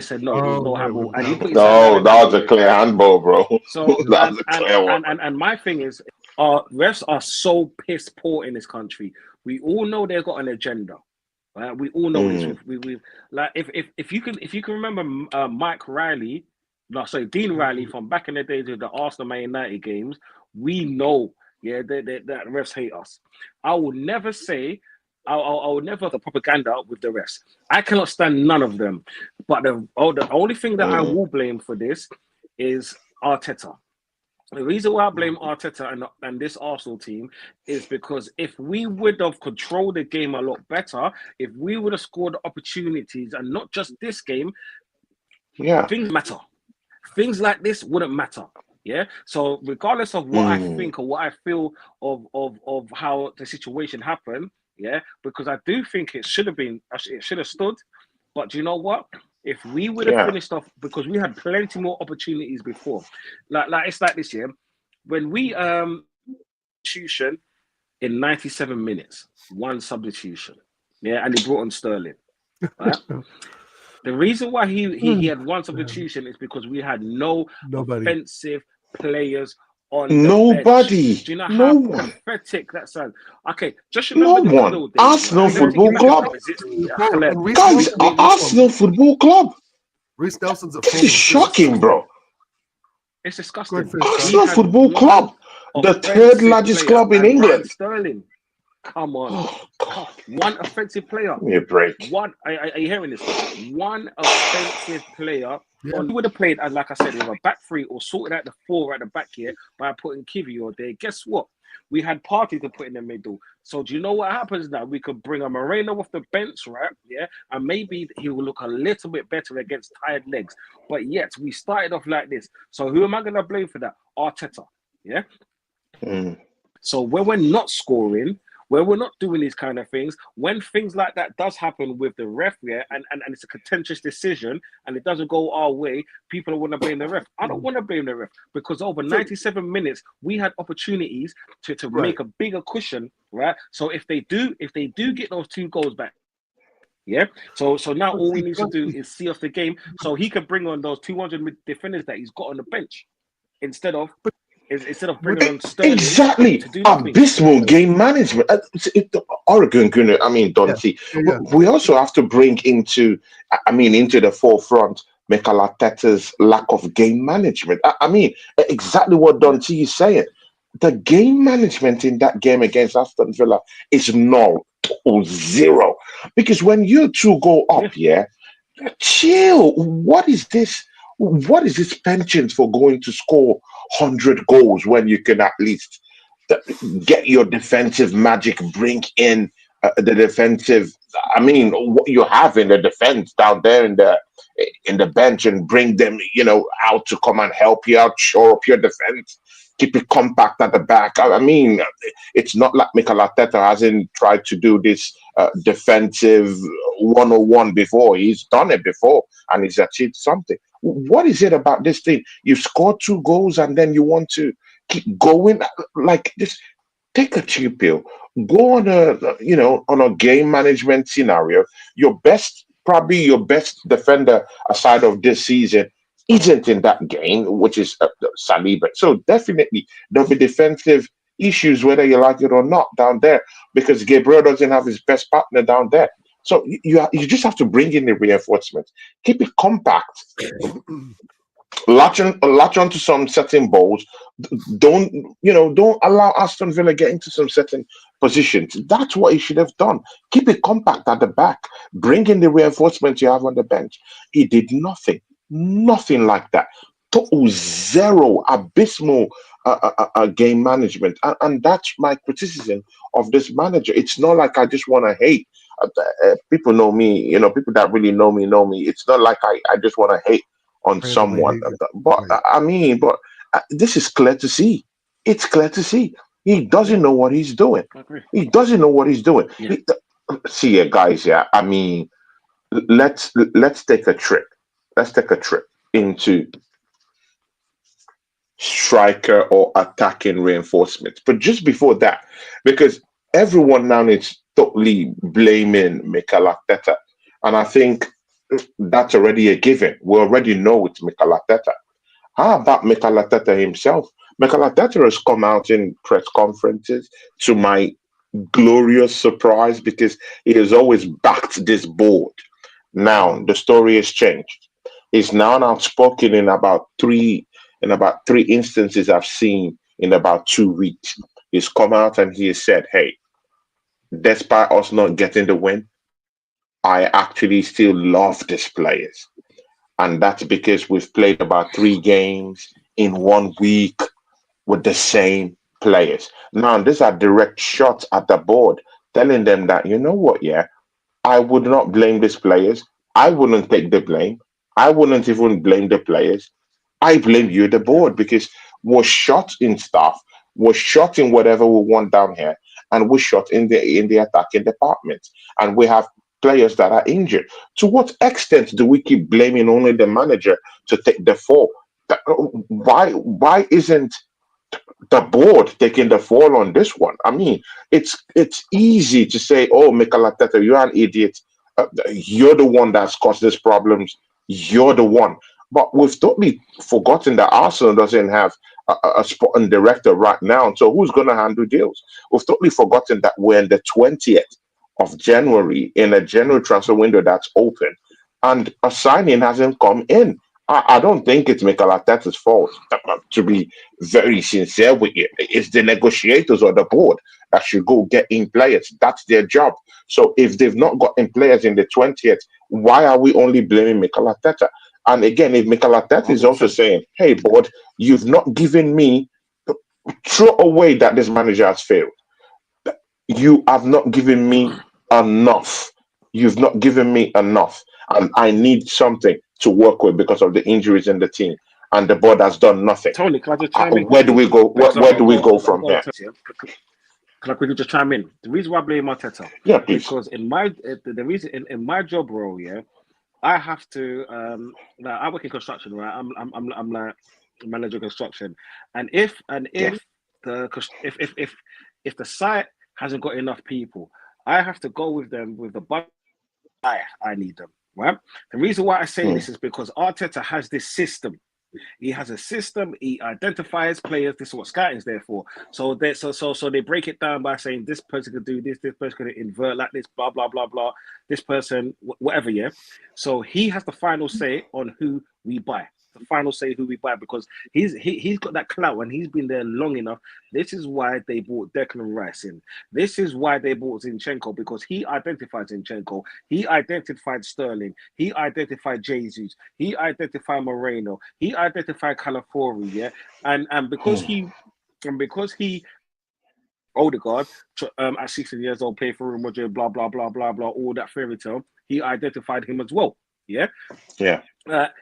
said no, there was no handball, and he put his hand that was a clear handball, bro. So that was a clear one. And my thing is, our refs are so piss poor in this country. We all know they've got an agenda, right? We all know this. We like if you can remember Mike Riley, Dean Riley from back in the days of the Arsenal Man United games. We know, yeah, that refs hate us. I will never say. I will never the propaganda with the rest. I cannot stand none of them. But the only thing that I will blame for this is Arteta. The reason why I blame Arteta and this Arsenal team is because if we would have controlled the game a lot better, if we would have scored opportunities, and not just this game, things matter. Things like this wouldn't matter. Yeah. So regardless of what I think or what I feel of how the situation happened. Yeah, because I do think it should have stood. But do you know what? If we would have finished off, because we had plenty more opportunities before. Like it's like this year, when we substitution in 97 minutes, one substitution. Yeah, and he brought on Sterling. Right? The reason why he had one substitution is because we had nobody offensive players on nobody. Do you know how pathetic that sounds? Okay, just remember no one. Arsenal Football Club. Guys, Arsenal Football Club. Reece Nelson's this is shocking, bro. It's disgusting. Arsenal Football Club, the third largest club in England. Sterling. Come on. One offensive player. Give me a break. One. Are you hearing this? One offensive player. Yeah. We would have played, as like I said, with a back three or sorted out the four at the back here by putting Kivior there. Guess what? We had Partey to put in the middle. So do you know what happens now? We could bring a Moreno off the bench, right? Yeah. And maybe he will look a little bit better against tired legs. But yet, we started off like this. So who am I going to blame for that? Arteta. Yeah. So when we're not scoring, where we're not doing these kind of things, when things like that does happen with the ref, yeah, and it's a contentious decision and it doesn't go our way, people want to blame the ref. I don't want to blame the ref because over 97 minutes, we had opportunities to make a bigger cushion, right? So if they do get those 2 goals back, yeah. So now all we need to do is see off the game so he can bring on those 200 defenders that he's got on the bench instead of bringing on Sterling. Exactly. Abysmal game management. Oregon, Dante. Yeah. We also have to bring into the forefront Mikel Arteta's lack of game management. Exactly what Dante is saying. the game management in that game against Aston Villa is null or zero. Because when you two go up, yeah, chill. What is this? What is this penchant for going to score 100 goals when you can at least get your defensive magic, bring in the defensive. I mean, what you have in the defense down there in the bench, and bring them, out to come and help you out, shore up your defense, keep it compact at the back. I mean, it's not like Mikel Arteta hasn't tried to do this defensive 101 before. He's done it before, and he's achieved something. What is it about this thing? You score 2 goals, and then you want to keep going like this. Take a chill pill. Go on a game management scenario. Probably your best defender aside of this season isn't in that game, which is Saliba. So definitely there'll be defensive issues whether you like it or not down there, because Gabriel doesn't have his best partner down there. So you just have to bring in the reinforcements, keep it compact, latch onto some certain balls. Don't allow Aston Villa get into some certain positions. That's what he should have done. Keep it compact at the back. Bring in the reinforcements you have on the bench. He did nothing like that. Total zero, abysmal game management, and that's my criticism of this manager. It's not like I just want to hate. People know me. People that really know me know me. It's not like I just want to hate on Randomly someone. hate you. But Right. I mean, this is clear to see. It's clear to see. He Yeah, doesn't know what he's doing. I agree. He doesn't know what he's doing. Yeah. See, guys. Yeah, I mean, let's take a trip. Let's take a trip into striker or attacking reinforcements. But just before that, because everyone now is totally blaming Mikel Arteta, and I think that's already a given. We already know it's Mikel Arteta. How about Mikel Arteta himself? Mikel Arteta has come out in press conferences, to my glorious surprise, because he has always backed this board. Now the story has changed. He's now outspoken in about three instances I've seen in about 2 weeks. He's come out and he has said, "Hey, despite us not getting the win, I actually still love these players." And that's because we've played about 3 games in 1 week with the same players. Now, these are direct shots at the board, telling them that, you know what, yeah, I would not blame these players. I wouldn't take the blame. I wouldn't even blame the players. I blame you, the Yeah. board, because we're short in stuff, we're short in whatever we want down here, and we're short in the attacking department, and we have players that are injured. To what extent do we keep blaming only the manager to take the fall? Why isn't the board taking the fall on this one? I mean, it's easy to say, "Oh, Mikel Arteta, you're an idiot. You're the one that's caused these problems. You're the one." But we've totally forgotten that Arsenal doesn't have a sporting director right now. So who's going to handle deals? We've totally forgotten that we're in the 20th of January, in a January transfer window that's open, and a signing hasn't come in. I don't think it's Mikel Arteta's fault. To be very sincere with you, it's the negotiators or the board that should go get in players. That's their job. So if they've not got in players in the 20th, why are we only blaming Mikel Arteta? And again, if Mikel Arteta is also 100%. saying, "Hey, board, you've not given me," throw away that this manager has failed. You have not given me enough. You've not given me enough. And I need something to work with because of the injuries in the team. And the board has done nothing. Tony, can I just chime in Where do quickly? we go? Because Where do we go I've from got here? a test here. Can I quickly just chime in? The reason why I blame Arteta, Yeah, please. because the reason in my job role, yeah, I have to like I work in construction, right? I'm like manager of construction, and Yeah. if the site hasn't got enough people, I have to go with them with the budget I need them, right? The reason why I say Mm, this is because Arteta has this system. He has a system. He identifies players. This is what scouting is there for. So they break it down by saying this person could do this. This person could invert like this. Blah blah blah blah. This person, whatever. Yeah. So he has the final say on who we buy. the final say who we buy because he's got that clout and he's been there long enough. This is why they bought Declan Rice in. This is why they bought Zinchenko because he identified Zinchenko. He identified Sterling. He identified Jesus. He identified Moreno. He identified Calafiori. Yeah, and because he Odegaard at 16 years old played for Real Madrid. Blah blah blah blah blah. All that fairy tale. He identified him as well. Yeah.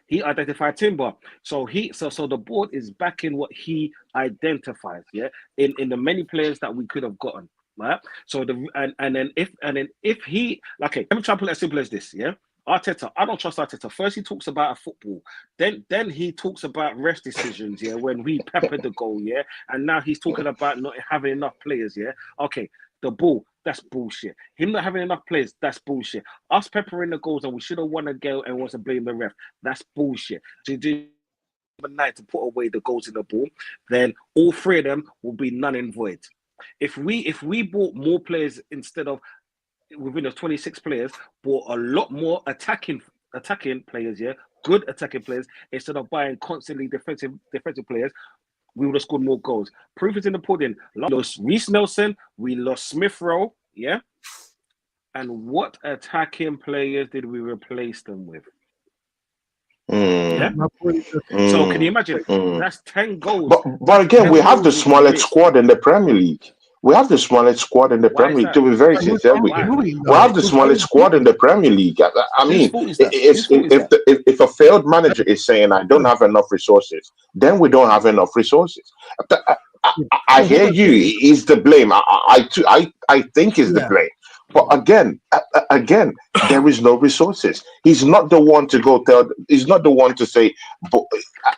He identified Timber, so the board is backing what he identifies. Yeah, in the many players that we could have gotten. Right. So and then if he okay, let me try to put it as simple as this. Yeah. Arteta, I don't trust Arteta. First, he talks about football. Then he talks about rest decisions. Yeah, when we peppered the goal. Yeah, and now he's talking about not having enough players. Yeah. Okay. The ball, that's bullshit. Him not having enough players, that's bullshit. Us peppering the goals and we should have won a game and wants to blame the ref, that's bullshit. To do a night to put away the goals in the ball, then all three of them will be null and void. If we bought more players instead of within the 26 players, bought a lot more attacking players, yeah, good attacking players instead of buying constantly defensive players, we would have scored more goals. Proof is in the pudding. We lost Reece Nelson. We lost Smith Rowe. Yeah. And what attacking players did we replace them with? Yeah. So can you imagine? That's 10 goals. But again, we have the smallest squad in the Premier League. We have the smallest squad in the Premier League. To be very sincere with you, we have the smallest squad in the Premier League. I mean, if a failed manager is saying I don't have enough resources, then we don't have enough resources. I hear you. Is the blame? I think is the blame. But again, there is no resources. He's not the one to go tell. He's not the one to say. But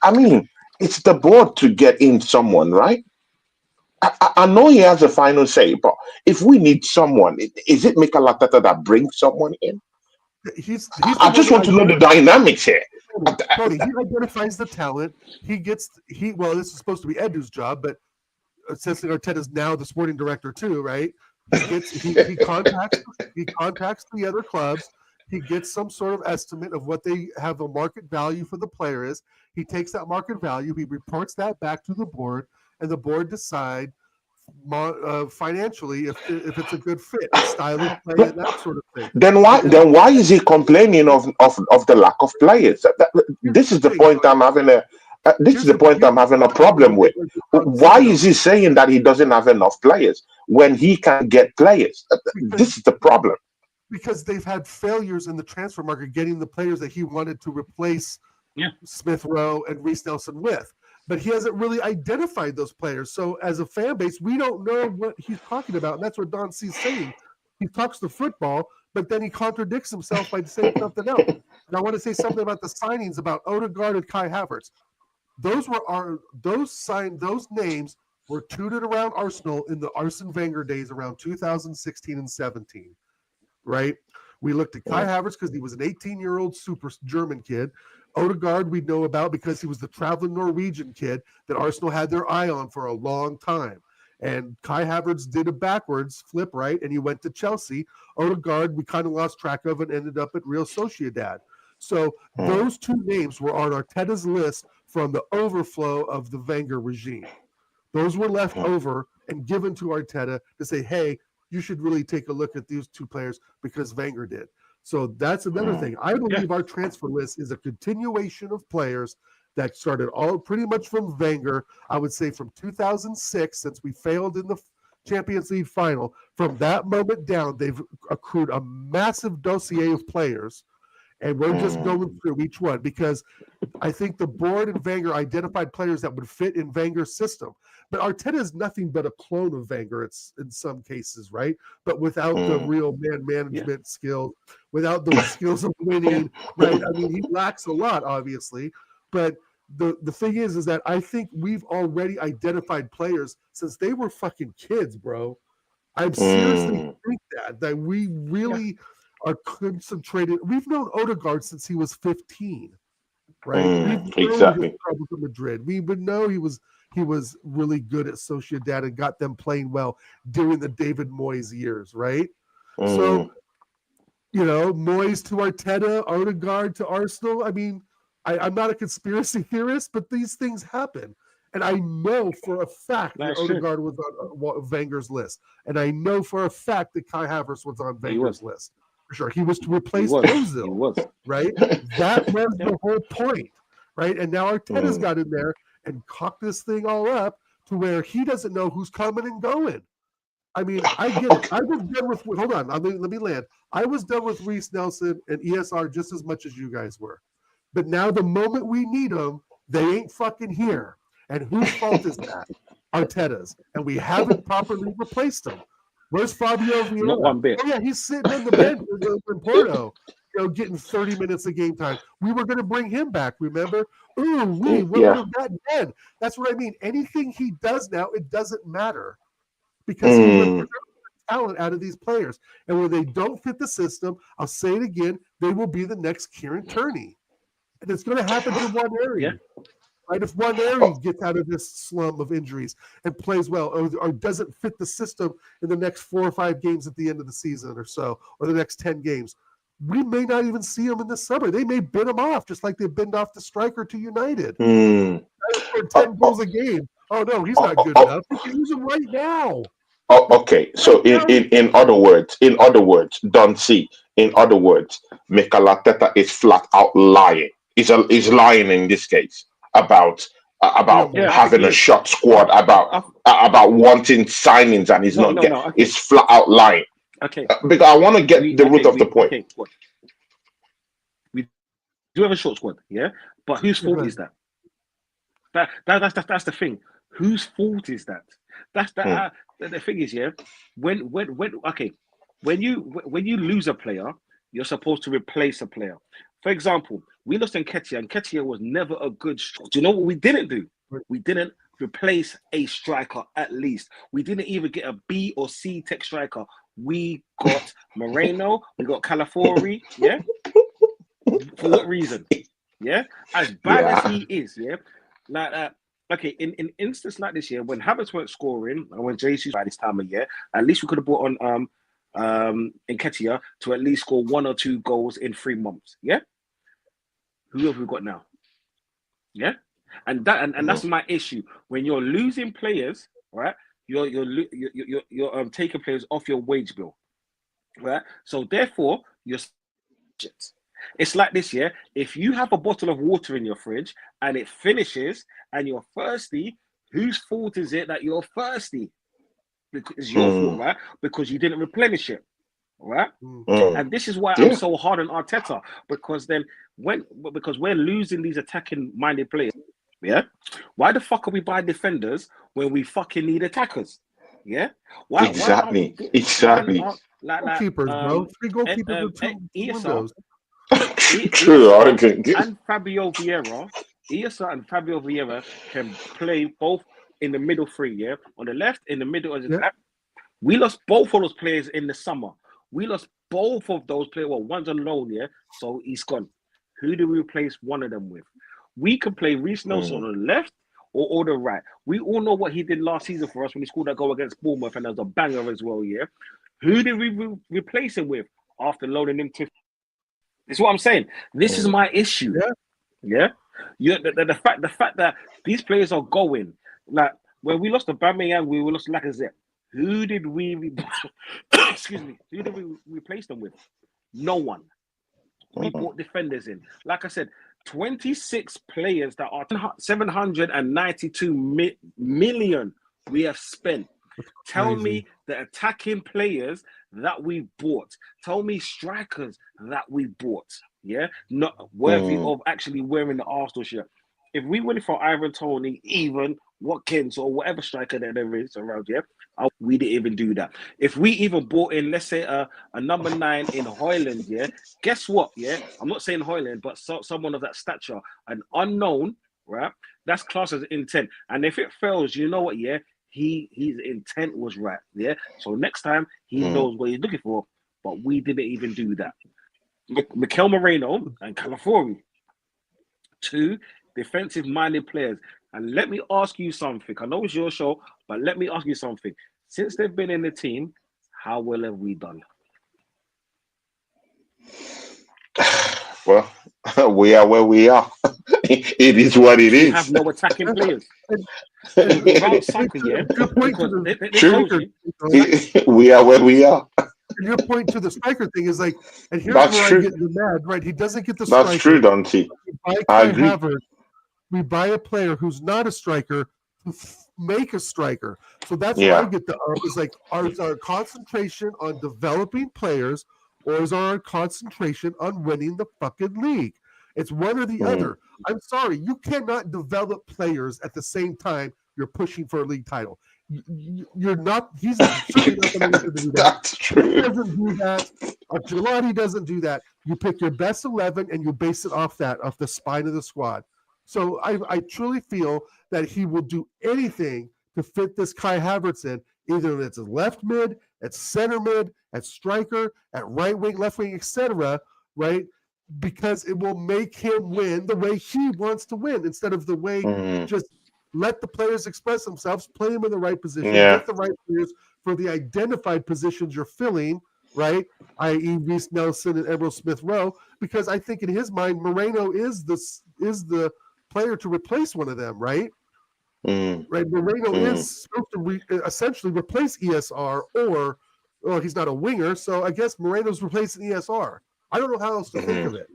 I mean, it's the board to get in someone, right? I know he has a final say, but if we need someone, is it Mikel Arteta that brings someone in? I just want to know the dynamics here. Tony, he identifies the talent. Well, this is supposed to be Edu's job, but since Arteta is now the sporting director too, right? He contacts the other clubs. He gets some sort of estimate of what they have a market value for the player is. He takes that market value. He reports that back to the board. And the board decide financially if it's a good fit, style of play, and that sort of thing. Then why is he complaining of the lack of players? This is the point I'm having a problem with. Why is he saying that he doesn't have enough players when he can get players? This is the problem. Because they've had failures in the transfer market getting the players that he wanted to replace Smith Rowe and Reece Nelson with. But he hasn't really identified those players. So as a fan base, we don't know what he's talking about. And that's what Don C's saying. He talks the football, but then he contradicts himself by saying something else. And I want to say something about the signings about Odegaard and Kai Havertz. Those names were tooted around Arsenal in the Arsene Wenger days around 2016 and 17, right? We looked at Kai Havertz because he was an 18-year-old super German kid. Odegaard we know about because he was the traveling Norwegian kid that Arsenal had their eye on for a long time. And Kai Havertz did a backwards flip right, and he went to Chelsea. Odegaard we kind of lost track of and ended up at Real Sociedad. So those two names were on Arteta's list from the overflow of the Wenger regime. Those were left over and given to Arteta to say, hey, you should really take a look at these two players because Wenger did. So that's another thing. I believe our transfer list is a continuation of players that started all pretty much from Wenger. I would say from 2006, since we failed in the Champions League final. From that moment down, they've accrued a massive dossier of players, and we're just going through each one because I think the board and Wenger identified players that would fit in Wenger's system. But Arteta is nothing but a clone of Wenger. It's in some cases, right? But without the real man management skills, without the skills of winning, right? I mean, he lacks a lot, obviously. But the thing is that I think we've already identified players since they were fucking kids, bro. I seriously think that we really are concentrated. We've known Odegaard since he was 15, right? Exactly. From Madrid. We would know he was really good at Sociedad and got them playing well during the David Moyes years, right? So, Moyes to Arteta, Odegaard to Arsenal. I mean, I'm not a conspiracy theorist, but these things happen. And I know for a fact that Odegaard was on Wenger's list. And I know for a fact that Kai Havertz was on Wenger's list. For sure. He was to replace Ozil. Right? That was the whole point. Right? And now Arteta's got in there and cocked this thing all up to where he doesn't know who's coming and going. I mean, I get it. I was done with, hold on, let me land. I was done with Reece Nelson and ESR just as much as you guys were. But now the moment we need them, they ain't fucking here. And whose fault is that? Arteta's. And we haven't properly replaced them. Where's Fabio Vieira? Not one bit. Oh, yeah, he's sitting on the bench in Porto, getting 30 minutes of game time. We were going to bring him back, remember? What was that then? That's what I mean. Anything he does now, it doesn't matter. Because he ripped talent out of these players. And when they don't fit the system, I'll say it again, they will be the next Kieran Tierney. And it's going to happen to one area. Yeah. Right? If one area gets out of this slum of injuries and plays well or doesn't fit the system in the next 4 or 5 games at the end of the season or so, or the next 10 games, we may not even see them in the summer. They may bin them off just like they binned off the striker to United. For 10 goals a game. Oh, no, he's not good enough. We can use him right now. Okay, so in other words, don't see. In other words, Mikel Arteta is flat out lying. He's lying in this case about having a shot squad, about wanting signings, and he's not getting. Okay. It's flat out lying. Okay, because I want to get the root of the point. Okay, we do have a short squad, yeah, but whose fault is that? That's the thing. Whose fault is that? That's the thing is, yeah. When you lose a player, you're supposed to replace a player. For example, we lost Nketiah, and Nketiah was never a good striker. Do you know what we didn't do? We didn't replace a striker. At least we didn't even get a B or C tech striker. We got Moreno, we got Calafiori. Yeah. For what reason? Yeah. As bad as he is, yeah. Like that. Okay, in instance like this year, when Havertz weren't scoring, and when Jesus by this time of year, at least we could have brought on Nketiah to at least score 1 or 2 goals in 3 months. Yeah. Who have we got now? Yeah, and that's my issue. When you're losing players, right? You're taking players off your wage bill, right? So therefore, you're shit. It's like this, yeah. If you have a bottle of water in your fridge and it finishes and you're thirsty, whose fault is it that you're thirsty? Because it's your fault, right? Because you didn't replenish it, right? And this is why I'm so hard on Arteta, because because we're losing these attacking-minded players. Yeah, why the fuck are we buying defenders when we fucking need attackers? Yeah, why? Exactly. Goalkeepers, bro. 3 goalkeepers with 2 windows. True, and Fabio Vieira, ESR and Fabio Vieira can play both in the middle 3, yeah? On the left, in the middle. We lost both of those players in the summer. We lost both of those players. Well, one's on loan, yeah? So he's gone. Who do we replace one of them with? We can play Reece Nelson on the left or the right. We all know what he did last season for us when he scored that goal against Bournemouth, and that was a banger as well, yeah? Who did we replace him with after loaning him to... This is what I'm saying. This is my issue. Yeah. The fact that these players are going, like when we lost Aubameyang, we lost Lacazette. Who did we excuse me? Who did we replace them with? No one. We brought defenders in. Like I said, 26 players that are 792 million we have spent. Tell me the attacking players that we bought. Tell me strikers that we bought. Yeah, not worthy of actually wearing the Arsenal shirt. If we went for Ivan Toney, even Watkins or whatever striker that there is around, yeah, we didn't even do that. If we even bought in, let's say, a number 9 in Højlund, yeah, guess what? Yeah, I'm not saying Højlund, but someone of that stature, an unknown, right? That's classed as intent. And if it fails, you know what? Yeah. His intent was right, yeah. So next time he knows what he's looking for, but we didn't even do that. Mikel Moreno and Calafiori, 2 defensive-minded players. And let me ask you something. I know it's your show, but let me ask you something. Since they've been in the team, how well have we done? Well, we are where we are. It is what it We is. have no attacking players. And Without Saka, yeah. your point to Because the it shows you. We are where we are. And your point to the striker thing is like, and here's That's where true. I get mad, right? He doesn't get the That's striker. true, Dante. We buy I Kai agree. Havertz. We buy a player who's not a striker to make a striker. So that's where I get the is like, is our concentration on developing players, or is our concentration on winning the fucking league? It's one or the other. I'm sorry, you cannot develop players at the same time you're pushing for a league title. You're not. He's certainly not going to do that. That's true. He doesn't do that. Ancelotti doesn't do that. You pick your best 11 and you base it off the spine of the squad. So I truly feel that he will do anything to fit this Kai Havertz in, either it's a left mid, at center mid, at striker, at right wing, left wing, etc. Right? Because it will make him win the way he wants to win, instead of the way just let the players express themselves, play them in the right position, get the right players for the identified positions you're filling, right? I.e. Reece Nelson and Emerald Smith Rowe, because I think in his mind, Moreno is the player to replace one of them, right? Right. Moreno is supposed to essentially replace ESR, or he's not a winger, so I guess Moreno's replacing ESR. I don't know how else to think of it.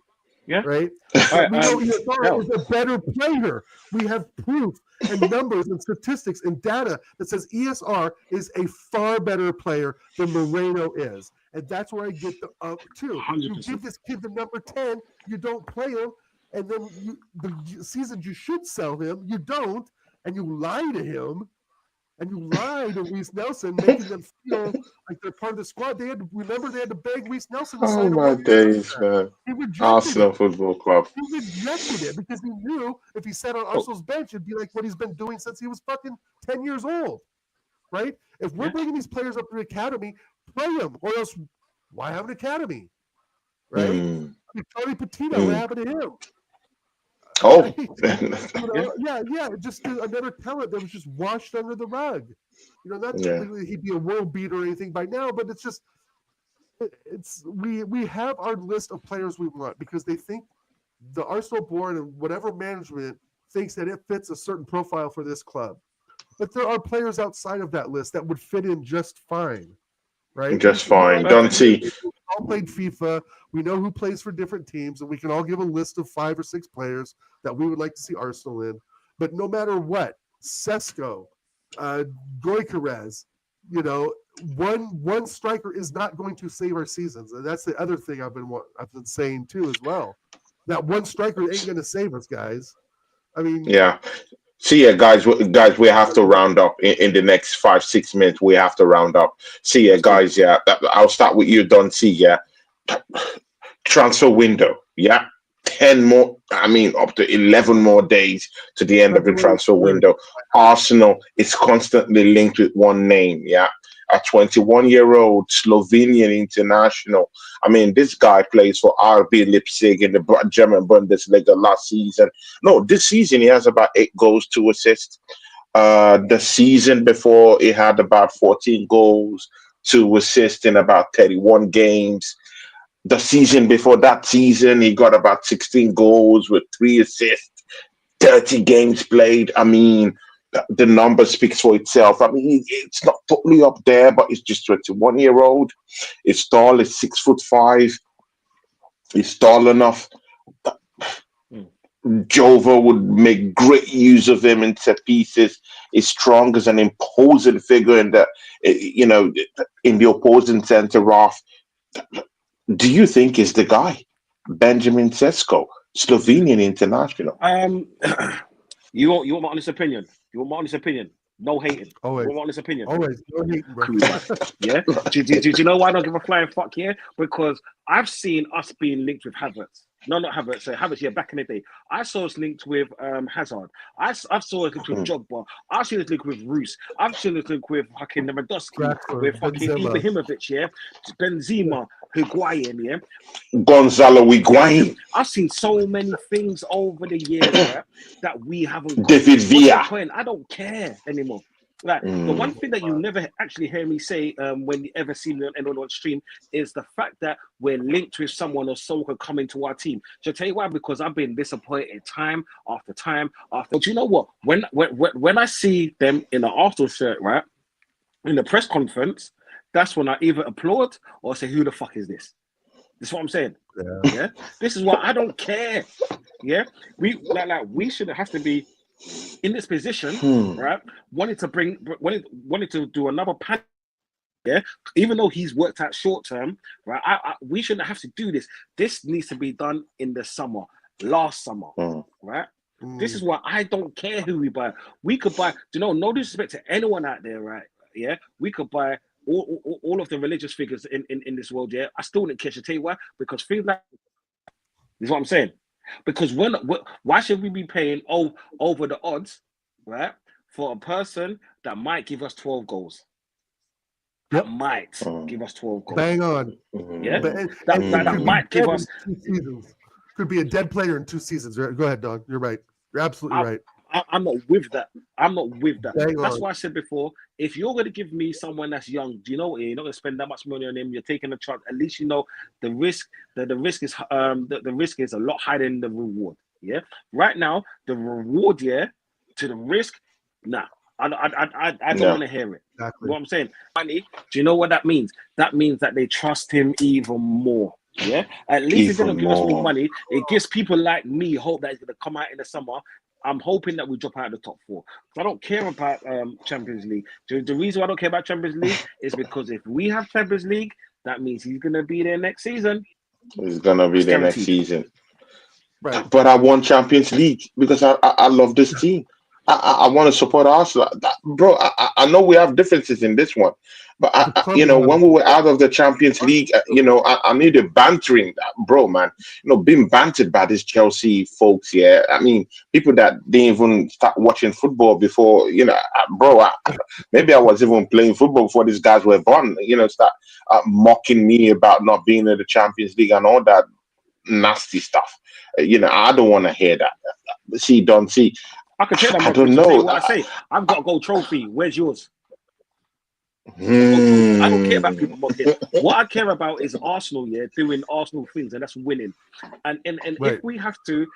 Yeah. Right. Right, we know ESR is a better player. We have proof and numbers and statistics and data that says ESR is a far better player than Moreno is. And that's where I get the up too. 100%. You give this kid the number 10, you don't play him, and then the seasons you should sell him, you don't, and you lie to him, and you lie to Reece Nelson, making them feel like they're part of the squad. They had to beg Reece Nelson to sign Oh my days, man. He rejected Arsenal it. Football Club. He rejected it because he knew if he sat on Arsenal's bench, it'd be like what he's been doing since he was fucking 10 years old, right? If we're bringing these players up to the academy, play them, or else why have an academy, right? I mean, Charlie Patino, what happened to him? Oh, just another talent that was just washed under the rug. Not that he'd be a world beater or anything by now, but it's just we have our list of players we want because they think the Arsenal board and whatever management thinks that it fits a certain profile for this club. But there are players outside of that list that would fit in just fine, right? Just fine. Don't see. We all played FIFA. We know who plays for different teams, and we can all give a list of 5 or 6 players that we would like to see Arsenal in. But no matter what, Sesko, Gyökeres, one striker is not going to save our seasons, and that's the other thing I've been saying too as well. That one striker ain't going to save us, guys. I mean, See, guys, we have to round up in the next 5-6 minutes. We have to round up. See, guys, I'll start with you, Don. See, transfer window, 10 more. I mean, up to 11 more days to the end of the transfer window. Arsenal is constantly linked with one name, a 21-year-old Slovenian international. I mean, this guy plays for RB Leipzig in the German Bundesliga last season. No, this season he has about 8 goals, 2 assists. The season before, he had about 14 goals, 2 assists in about 31 games. The season before that season, he got about 16 goals with 3 assists, 30 games played. I mean, the number speaks for itself. I mean, it's not totally up there, but it's just 21-year-old. He's tall, he's 6'5". He's tall enough. Jova would make great use of him in set pieces. He's strong as an imposing figure in the opposing center half. Do you think is the guy, Benjamin Sesko, Slovenian international? You want my honest opinion? You want my honest opinion? No hating. Always. You want my honest opinion? Always. No hating, bro. Yeah? Do you know why I don't give a flying fuck here? Because I've seen us being linked with Havertz. No, not Havertz. Havertz, back in the day. I saw us linked with Hazard. I saw us linked with Jogba. I've seen us linked with Roos. I've seen us linked with fucking Lewandowski, with fucking Ibrahimovic, Benzema, Higuain, Gonzalo Higuain. I've seen so many things over the years that we haven't. David Villa. I don't care anymore. Like the one thing that you never actually hear me say when you ever see me anyone on stream is the fact that we're linked with someone or someone could come into our team. So I'll tell you why, because I've been disappointed time after time after. But you know what? When I see them in an Arsenal shirt, right, in the press conference, that's when I either applaud or say, "Who the fuck is this?" That's what I'm saying. Yeah. This is why I don't care. Yeah. We shouldn't have to be in this position, right? Wanted to do another pan. Yeah. Even though he's worked out short term, right? We shouldn't have to do this. This needs to be done in the summer, last summer, right? This is why I don't care who we buy. We could buy, no disrespect to anyone out there, right? Yeah. We could buy all of the religious figures in this world, yeah. I still wouldn't care. To tell you why? Because things like this is what I'm saying. Because why should we be paying over the odds, right, for a person that might give us 12 goals? That might give us 12 goals. Bang on. Yeah. That might give us 2 seasons. Could be a dead player in 2 seasons. Go ahead, Don. You're right. You're absolutely right. I'm not with that. That's why I said before, if you're going to give me someone that's young, do you know what? You're not going to spend that much money on him. You're taking a chance. At least you know the risk. The risk is the risk is a lot higher than the reward. Yeah. Right now, the reward, to the risk, nah. I don't want to hear it. Exactly. What I'm saying, money. Do you know what that means? That means that they trust him even more. Yeah. At least he's going to give us more money. It gives people like me hope that he's going to come out in the summer. I'm hoping that we drop out of the top 4. So I don't care about Champions League. The reason why I don't care about Champions League is because if we have Champions League, that means he's going to be there next season. He's going to be there next season. Right. But I want Champions League because I love this team. I want to support Arsenal. Bro, I know we have differences in this one. But, when we were out of the Champions League, I needed bantering, bro, man. Being bantered by these Chelsea folks, yeah. I mean, people that didn't even start watching football before, bro, maybe I was even playing football before these guys were born, start mocking me about not being in the Champions League and all that nasty stuff. I don't want to hear that. See, Don, see. I can tell them. I don't know. What I say, I've got a gold trophy. Where's yours? I don't care about people mocking. What I care about is Arsenal, doing Arsenal things, and that's winning. And right. if we have to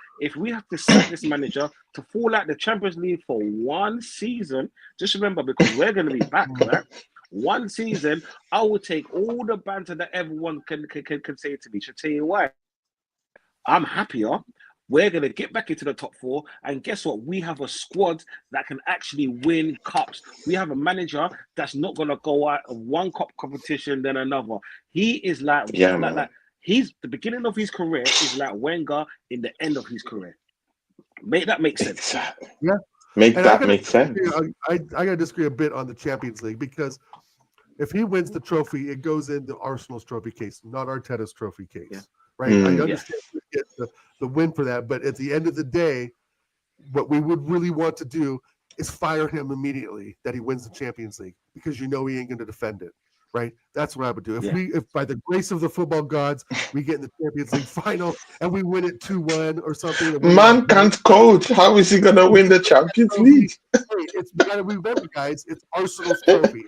sack this manager to fall out the Champions League for 1 season, just remember, because we're going to be back, right? 1 season, I will take all the banter that everyone can say to me. Should tell you why. I'm happier. We're going to get back into the top 4. And guess what? We have a squad that can actually win cups. We have a manager that's not going to go out of one cup competition than another. He is like he's the beginning of his career is like Wenger in the end of his career. Make that make sense. Exactly. Yeah. Make sense. I got to disagree a bit on the Champions League because if he wins the trophy, it goes into Arsenal's trophy case, not Arteta's trophy case. Yeah. Right. I understand we get the win for that, but at the end of the day, what we would really want to do is fire him immediately that he wins the Champions League because he ain't going to defend it. Right. That's what I would do. If by the grace of the football gods we get in the Champions League final and we win it 2-1 or something. Man can't coach. How is he going to win the Champions League? It's got to remember, guys. It's Arsenal's trophy.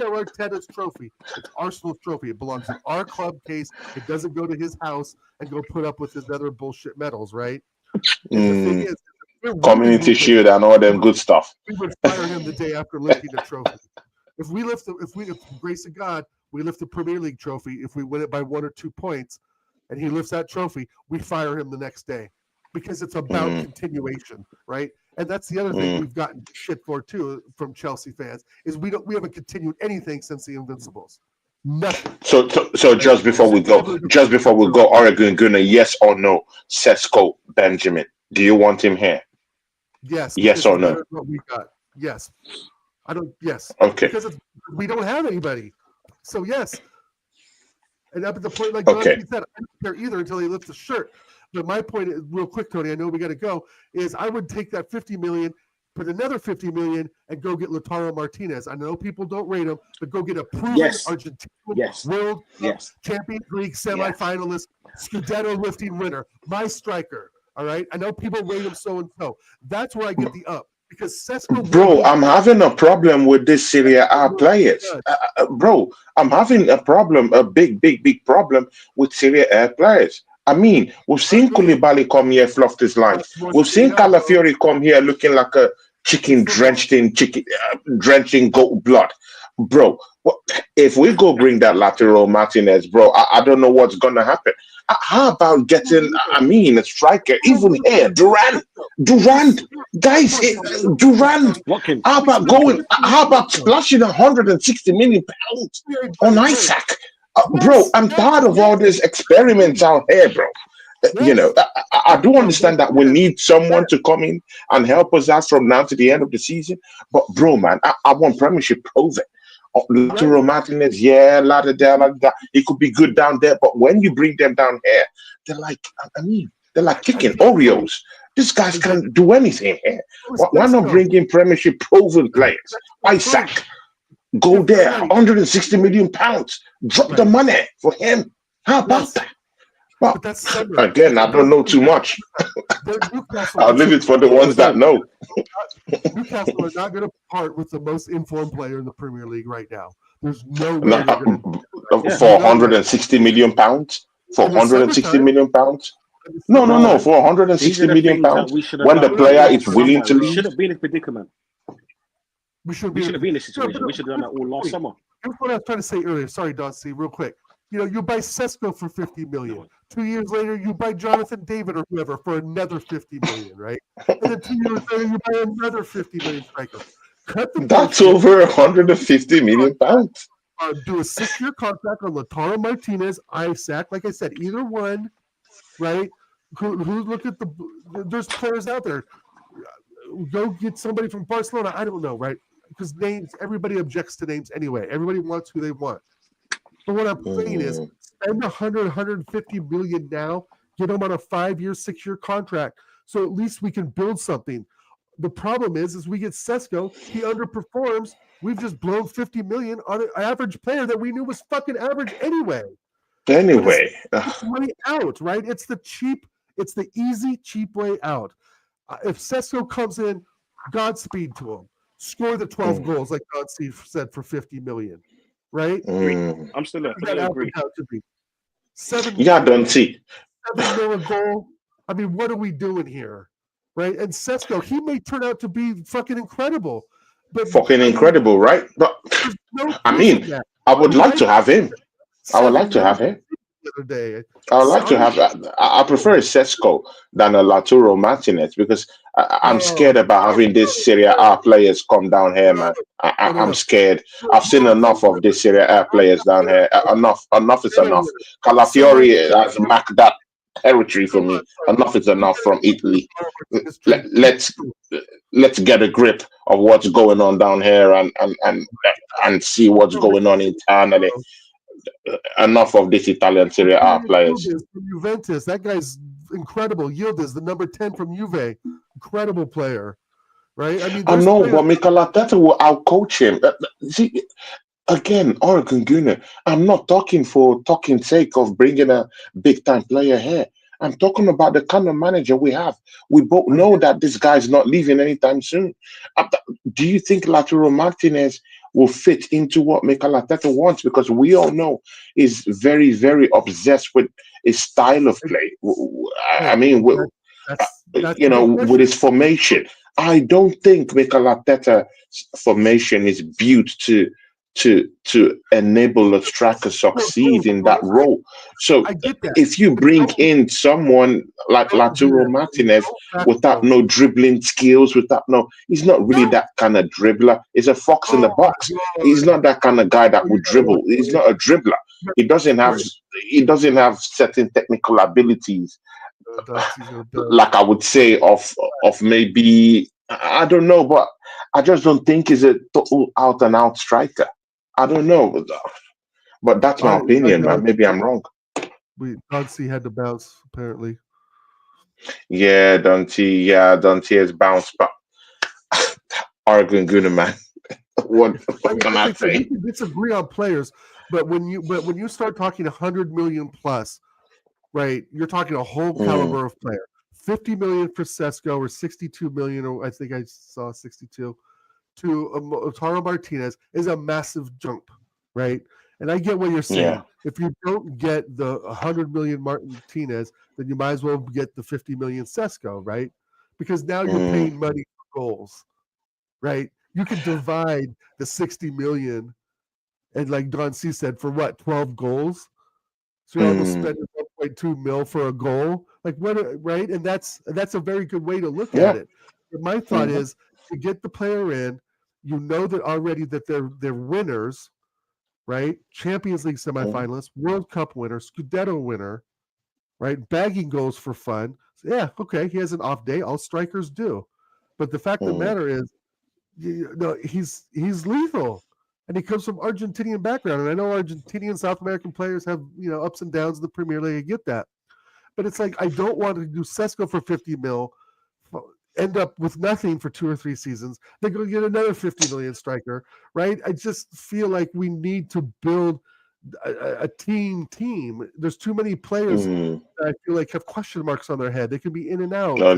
Arteta's trophy. It's Arsenal's trophy. It belongs in our club case. It doesn't go to his house and go put up with his other bullshit medals, right? The thing is, community shield and all them good stuff. We would fire him the day after lifting the trophy. If we lift the grace of God, we lift the Premier League trophy. If we win it by 1 or 2 points, and he lifts that trophy, we fire him the next day because it's about continuation, right? And that's the other thing we've gotten shit for too from Chelsea fans is we haven't continued anything since the Invincibles. Nothing. So just before we go, Oregon Gunner, yes or no, Sesko Benjamin, do you want him here? Yes. Yes or no? What we got. Yes. I don't. Yes. Okay. Because we don't have anybody. So yes. And up at the point, like Don said, I don't care either until he lifts the shirt. But my point is, real quick, Tony, I know we got to go, is I would take that $50 million, put another $50 million, and go get Lautaro Martinez. I know people don't rate him, but go get a proven Argentinian World Cup Champions League semifinalist, Scudetto lifting winner, my striker. All right? I know people rate him so and so. That's where I get the up. because Sesko. Bro, I'm having a problem with this Serie A players. Bro, I'm having a big problem with Serie A players. I mean, we've seen Koulibaly come here, fluffed his lines. We've seen Calafiori come here looking like a chicken drenched in goat blood. Bro, if we go bring that Lautaro Martinez, bro, I don't know what's gonna happen. How about getting, a striker, even here, Durant, guys, Durant. How about splashing 160 million pounds on Isaac? Bro, I'm tired of all these experiments out here, bro. I do understand that we need someone to come in and help us out from now to the end of the season. But, bro, man, I want Premiership proven. Lautaro Martinez, he could be good down there, but when you bring them down here, they're like kicking Oreos. These guys can't do anything here. Why not bring in Premiership proven players? Isaac, go there, 160 million pounds. Drop the money for him. How about that? Well, again, I don't know too much. I'll leave it for the ones that know. Newcastle are not going to part with the most informed player in the Premier League right now. There's no way for 160 million pounds. For 160 million pounds. No. For 160 million pounds. When the player is willing to leave, we should have been in this predicament. We should have been in this situation. We should have done that all last summer. Here's what I was trying to say earlier. Sorry, Dawson, real quick. You buy Sesko for 50 million. 2 years later, you buy Jonathan David or whoever for another 50 million, right? And then 2 years later, you buy another 50 million striker. That's over 150 million pounds. Do a 6-year contract on Lautaro Martinez, Isaac. Like I said, either one, right? Who look at there's players out there. Go get somebody from Barcelona. I don't know, right? Because names, everybody objects to names anyway. Everybody wants who they want. But what I'm saying is spend 150 million now, get them on a 5-year, 6-year contract. So at least we can build something. The problem is we get Sesko, he underperforms. We've just blown 50 million on an average player that we knew was fucking average anyway. It's money out, right? It's the easy, cheap way out. If Sesko comes in, Godspeed to him. Score the 12 goals, like God said, for 50 million. Right? I'm still there. I agree. Don't see. 7 million goal. I mean, what are we doing here? Right? And Sesko, he may turn out to be fucking incredible. Incredible, right? But I would like to have him. I would like to have him. I prefer Sesko than a Lautaro Martinez because I'm scared about having these Serie A players come down here, man. I'm scared. I've seen enough of these Serie A players down here. Enough is enough. Calafiori has marked that territory for me. Enough is enough from Italy. Let's get a grip of what's going on down here and see what's going on internally. Enough of this Italian Serie A players. Juventus, that guy's incredible. Yildiz, the number 10 from Juve, incredible player, right? I know, but Mikel Arteta will outcoach him. See, again, Oregon Gunner, I'm not talking for talking sake of bringing a big time player here. I'm talking about the kind of manager we have. We both know that this guy's not leaving anytime soon. Do you think Lautaro Martinez will fit into what Mikel Arteta wants? Because we all know he's very, very obsessed with his style of play. I mean, with his formation. I don't think Mikel Arteta's formation is built to enable a striker succeed in that role. So if you bring in someone like Lautaro Martinez without no dribbling skills, he's not really that kind of dribbler. He's a fox in the box. He's not that kind of guy that would dribble. He's not a dribbler. He doesn't have certain technical abilities, like I would say of maybe, I don't know, but I just don't think he's a total out and out striker. I don't know, but that's my opinion, man. Maybe I'm wrong. Dante had to bounce, apparently. Yeah, Dante has bounced, but Oregon Gunner, man. What can I say? We can disagree on players, but when you start talking 100 million plus, right? You're talking a whole caliber of player. 50 million for Sesko or 62 million, or I think I saw 62 to Lautaro Martinez is a massive jump, right? And I get what you're saying. Yeah. If you don't get the 100 million Martinez, then you might as well get the 50 million Sesko, right? Because now you're paying money for goals, right? You could divide the 60 million, and like Don C said, for what, 12 goals? So you're almost spending 1.2 mil for a goal. Like what, right? And that's a very good way to look at it. But my thought is to get the player in, you know that already that they're winners, right? Champions League semifinalists, World Cup winner, Scudetto winner, right? Bagging goals for fun. So yeah, okay, he has an off day. All strikers do. But the fact of the matter is, he's lethal. And he comes from Argentinian background. And I know Argentinian South American players have, ups and downs in the Premier League. I get that. But it's like, I don't want to do Sesko for 50 mil, end up with nothing for 2 or 3 seasons. They're going to get another 50 million striker, right? I just feel like we need to build a team. There's too many players that I feel like have question marks on their head. They can be in and out. I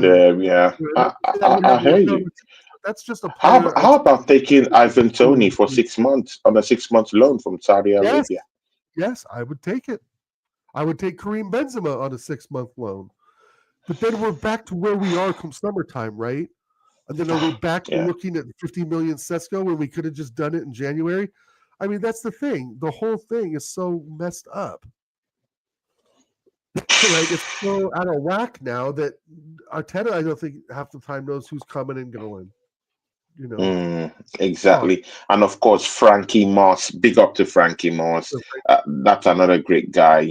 hear you. That's just a player. How about taking Ivan Toney for 6 months on a 6-month loan from Saudi Arabia? Yes, I would take it. I would take Karim Benzema on a 6-month loan. But then we're back to where we are come summertime, right? And then are we back to looking at 50 million Sesko when we could have just done it in January? I mean, that's the thing. The whole thing is so messed up. Right? It's so out of whack now that Arteta, I don't think half the time knows who's coming and going. Exactly. And of course, Frankie Moss, big up to Frankie Moss. That's another great guy.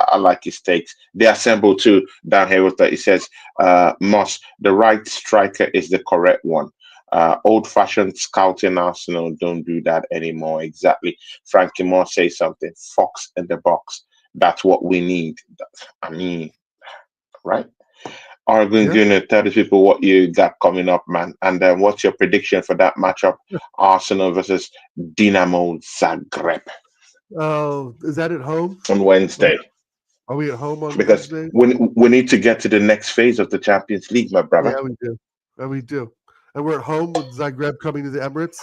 I like his takes. They assemble too down here with that. He says, Moss, the right striker is the correct one. Old-fashioned scouting Arsenal don't do that anymore. Exactly. Frankie Moss says something. Fox in the box. That's what we need. I mean, right? Are going to tell the people what you got coming up, man, and then what's your prediction for that matchup, Arsenal versus Dinamo Zagreb? Is that at home on Wednesday? Are we at home on because Wednesday? we need to get to the next phase of the Champions League, my brother. Yeah, we do. We do. And we're at home with Zagreb coming to the Emirates.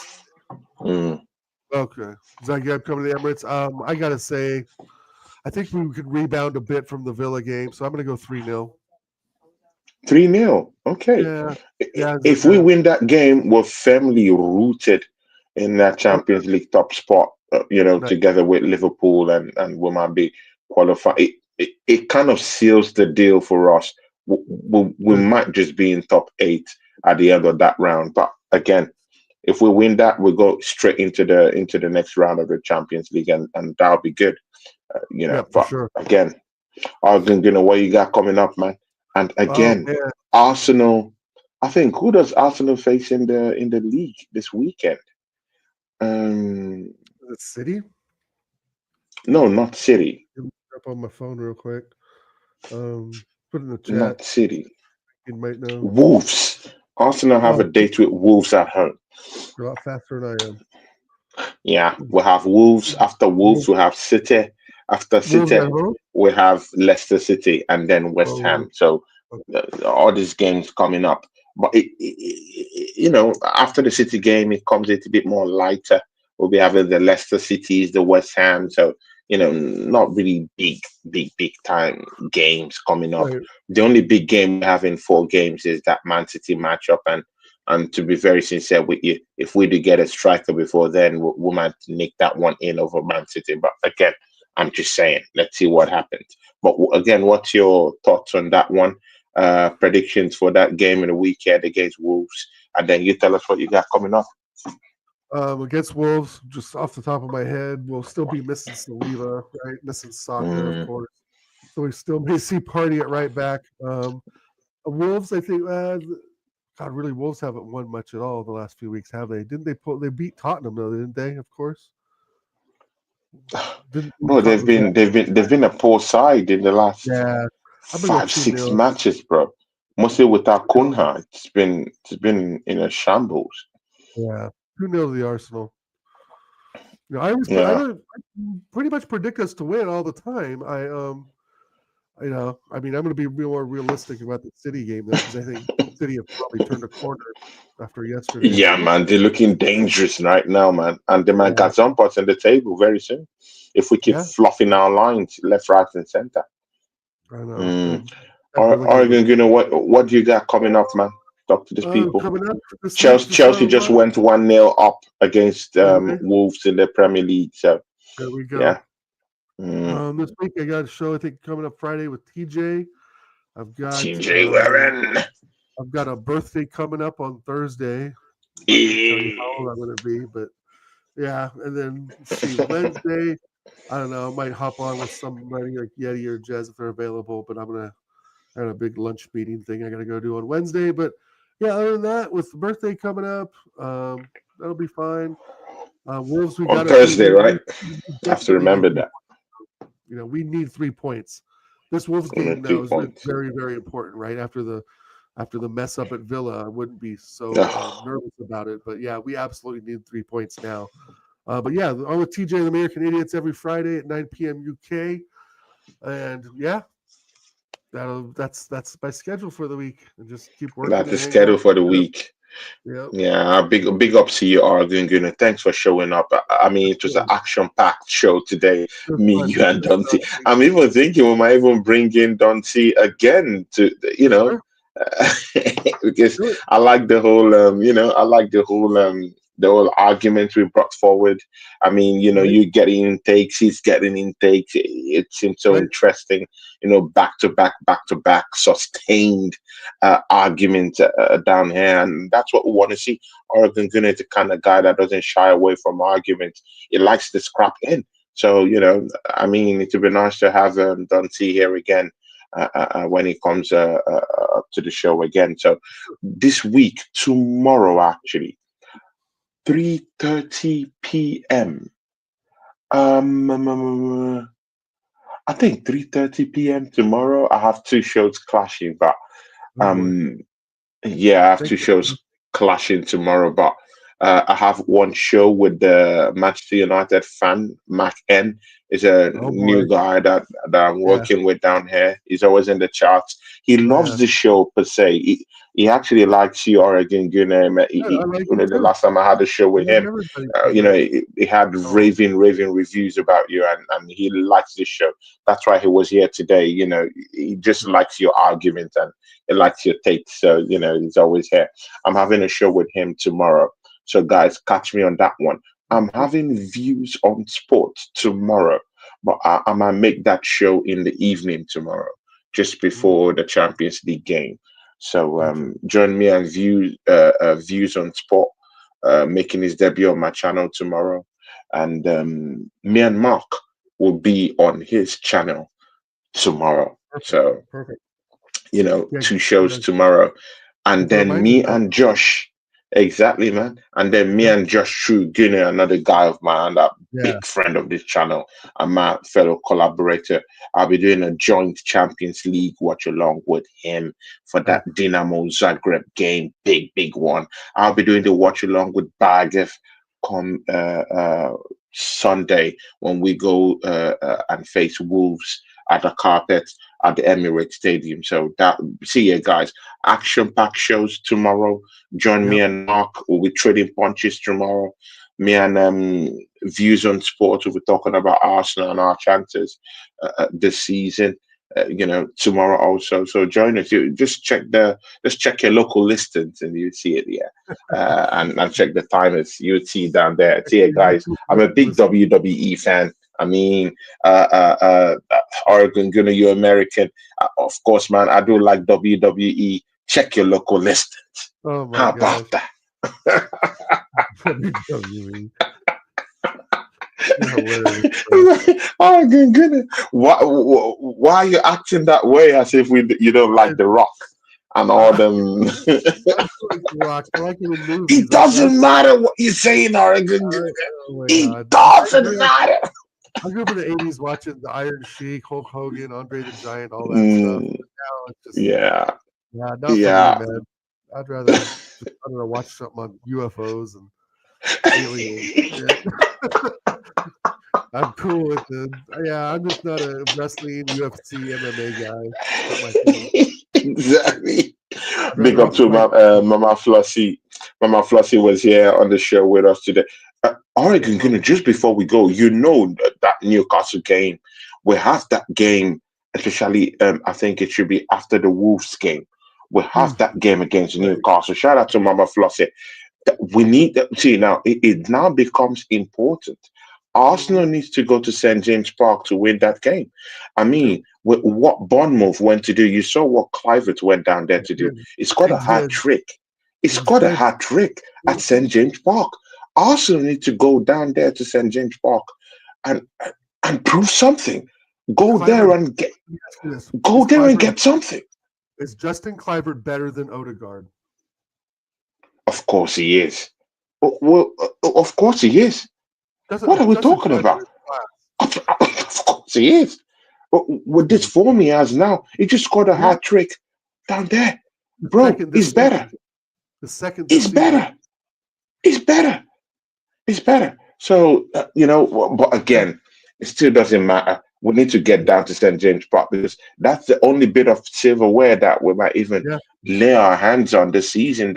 Okay, Zagreb coming to the Emirates. I gotta say, I think we could rebound a bit from the Villa game, so I'm gonna go 3-0. 3-0. Okay. Yeah. If we win that game, we're firmly rooted in that Champions League top spot. Together with Liverpool, and we might be qualified. It kind of seals the deal for us. We might just be in top 8 at the end of that round. But again, if we win that, we go straight into the next round of the Champions League, and that'll be good. For sure. Again, Argentina, what you got coming up, man? And again, Arsenal. I think, who does Arsenal face in the league this weekend? City? No, not City. Up on my phone real quick. Put in the chat. Not City. You might know. Wolves. Arsenal have a date with Wolves at home. You're a lot faster than I am. Yeah, we have Wolves. After Wolves, we have City. After City, we have Leicester City, and then West Ham. So all these games coming up. But after the City game, it comes a little bit more lighter. We'll be having the Leicester Cities, the West Ham. So not really big time games coming up. Right. The only big game we have in 4 games is that Man City matchup, and to be very sincere with you, if we do get a striker before then, we might nick that one in over Man City. But again, I'm just saying, let's see what happens. But again, what's your thoughts on that one? Predictions for that game in the weekend against Wolves, and then you tell us what you got coming up. Against Wolves, just off the top of my head, we'll still be missing Saliba, right? Missing Saka, of course. So we still may see Party at right back. Wolves, I think, really, Wolves haven't won much at all the last few weeks, have they? Didn't they they beat Tottenham though, didn't they? Of course. Bro, they've been a poor side in the last 5-6 matches, bro. Mostly without Kunha, it's been in a shambles. Yeah. 2-0 the Arsenal. I pretty much predict us to win all the time. I'm going to be more realistic about the City game though, because I think City have probably turned a corner after yesterday. Yeah, man, they're looking dangerous right now, man, and they might got some spots on the table very soon if we keep fluffing our lines left, right, and center. I know. Oregon, what do you got coming up, man? Talk to these people. Coming up this Chelsea just went 1-0 up against Wolves in the Premier League. So there we go. Yeah. This week I got a show I think coming up Friday with TJ. I've got TJ Warren. I've got a birthday coming up on Thursday. I'm not going to tell you how old I'm going to be, but yeah. And then see Wednesday. I don't know. I might hop on with somebody like Yeti or Jez if they're available, but I have a big lunch meeting thing I got to go do on Wednesday. But yeah, other than that, with the birthday coming up, that'll be fine. Wolves, we got on Thursday, right? I have to remember that. We need 3 points. This Wolves game now is very, very important, right? After the mess up at Villa, I wouldn't be so nervous about it. But yeah, we absolutely need 3 points now. But yeah, I'm with TJ and the American Idiots every Friday at 9 p.m. UK. And yeah, that's my schedule for the week. And just keep working. That's the schedule for the week. Yep. Yeah, big up to you, Argun. Thanks for showing up. I mean, it was an action-packed show today. Me, you, and Dante. I'm even thinking we might even bring in Dante again to, because I like the whole, the whole argument we brought forward. I mean, you getting intakes, he's getting intakes. It seems so interesting. Back to back, sustained argument down here, and that's what we want to see. Oregon Gunner is the kind of guy that doesn't shy away from arguments. He likes to scrap in. So I mean, it would be nice to have Dante here again when he comes up to the show again. So this week, tomorrow, actually. 3:30 p.m. I think 3:30 p.m. tomorrow. I have two shows clashing, but I have two shows clashing tomorrow. But I have one show with the Manchester United fan, Mac N. Is a new guy that I'm working with down here. He's always in the charts. He loves the show per se. He actually likes you, Oregon Gunner. The last time I had a show with him, he had raving reviews about you, and he likes this show. That's why he was here today. He just likes your argument and he likes your takes. So he's always here. I'm having a show with him tomorrow. So guys, catch me on that one. I'm having views on sports tomorrow, but I might make that show in the evening tomorrow, just before the Champions League game. So join me and views on sport, making his debut on my channel tomorrow, and me and Mark will be on his channel tomorrow. So two shows tomorrow, and then me and Josh. Exactly, man. And then me and Josh True Guinea, another guy of mine, a big friend of this channel, and my fellow collaborator. I'll be doing a joint Champions League watch along with him for that Dinamo Zagreb game, big one. I'll be doing the watch along with Bagev come Sunday when we go and face Wolves at the carpet at the Emirates Stadium. So see you guys. Action-packed shows tomorrow. Join me and Mark. We'll be trading punches tomorrow. Me and views on sports. We'll be talking about Arsenal and our chances this season. Tomorrow also. So join us. You just check your local listings and you see it and check the timers. You would see it down there. See you guys. I'm a big WWE fan. I mean, Oregon Gunner, you're American. Of course, man, I do like WWE. Check your local listings. Oh my How about that? WWE. Oregon Gunner, why are you acting that way as if you don't like The Rock? And all them. It doesn't matter what you're saying, Oregon. It doesn't matter. I grew up in the 80s watching the Iron Sheik, Hulk Hogan, Andre the Giant, all that stuff. Now it's just, not for me, man. I'd rather watch something on UFOs and aliens. I'm cool with it. Yeah, I'm just not a wrestling, UFC, MMA guy. Not my thing. Exactly. I'd Big rather up watch to fight. Mama Flossie. Mama Flossie was here on the show with us today. Oregon, just before we go, that Newcastle game, we have that game, especially, I think it should be after the Wolves game. We have that game against Newcastle. Shout out to Mama Flossie. We need that. See, now it now becomes important. Arsenal needs to go to St. James Park to win that game. I mean, what Bournemouth went to do, you saw what Clivert went down there to do. It's got a hat trick. It's got a hat trick at St. James Park. Arsenal need to go down there to St. James Park and prove something. Go there and get. Go there and get something. Is Justin Clivert better than Odegaard? Of course he is. Well, of course he is. What are we talking about? Of course he is. With this form he has now, he just scored a hat trick down there. Bro, he's better. He's better. He's better. He's better. So, but again, it still doesn't matter. We need to get down to St. James Park because that's the only bit of silverware that we might even lay our hands on this season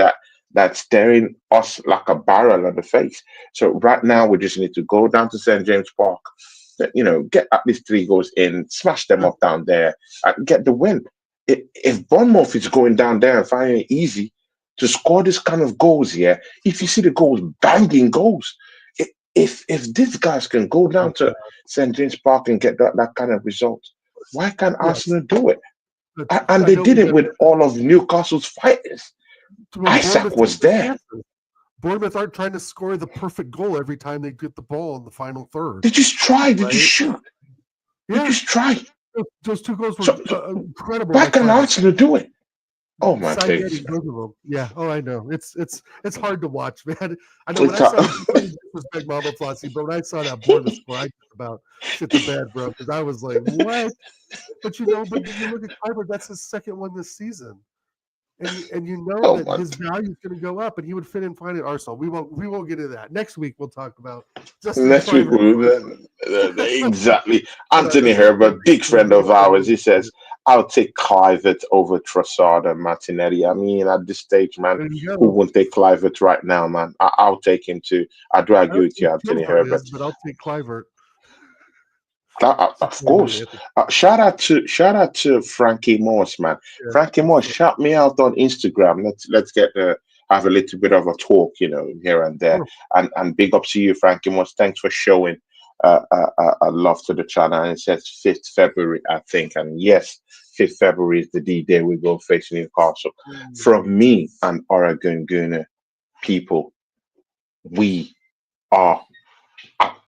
that's staring us like a barrel on the face. So right now we just need to go down to St. James Park, get at least 3 goals in, smash them up down there, and get the win. If Bournemouth is going down there and finding it easy to score this kind of goals here, if you see the goals, banging goals, if these guys can go down to St. James Park and get that kind of result, why can't Arsenal do it? And they did it with all of Newcastle's fighters. Isaac was there. Bournemouth aren't trying to score the perfect goal every time they get the ball in the final third. They just try. They just shoot. They just try. Those 2 goals were incredible. Why can't Arsenal do it? Oh my goodness! Yeah. Oh, I know. It's hard to watch, man. I know when I saw respect Mama Flossie, but when I saw that Bournemouth score, I just about shit the bed, bro, because I was like, what? But you look at Clivert, that's his second one this season. And that his value is going to go up, and he would fit in fine at Arsenal. We won't get into that. Next week we'll talk about next week. Exactly. Anthony Herbert, big friend of ours. He says, "I'll take Clivert over Trossard and Martinelli." I mean, at this stage, man, who won't take Clivert right now, man? I'll take him too. I do agree with you, Anthony Herbert. But I'll take Clivert. Of course. Shout out to Frankie Morse, man. Frankie Morse, shout me out on Instagram. Let's get have a little bit of a talk, here and there. And big up to you, Frankie Morse. Thanks for showing a love to the channel. And it says 5th February, I think. And yes, 5th February is the D-Day we go face Newcastle. From me and Oregon Gooner people, we are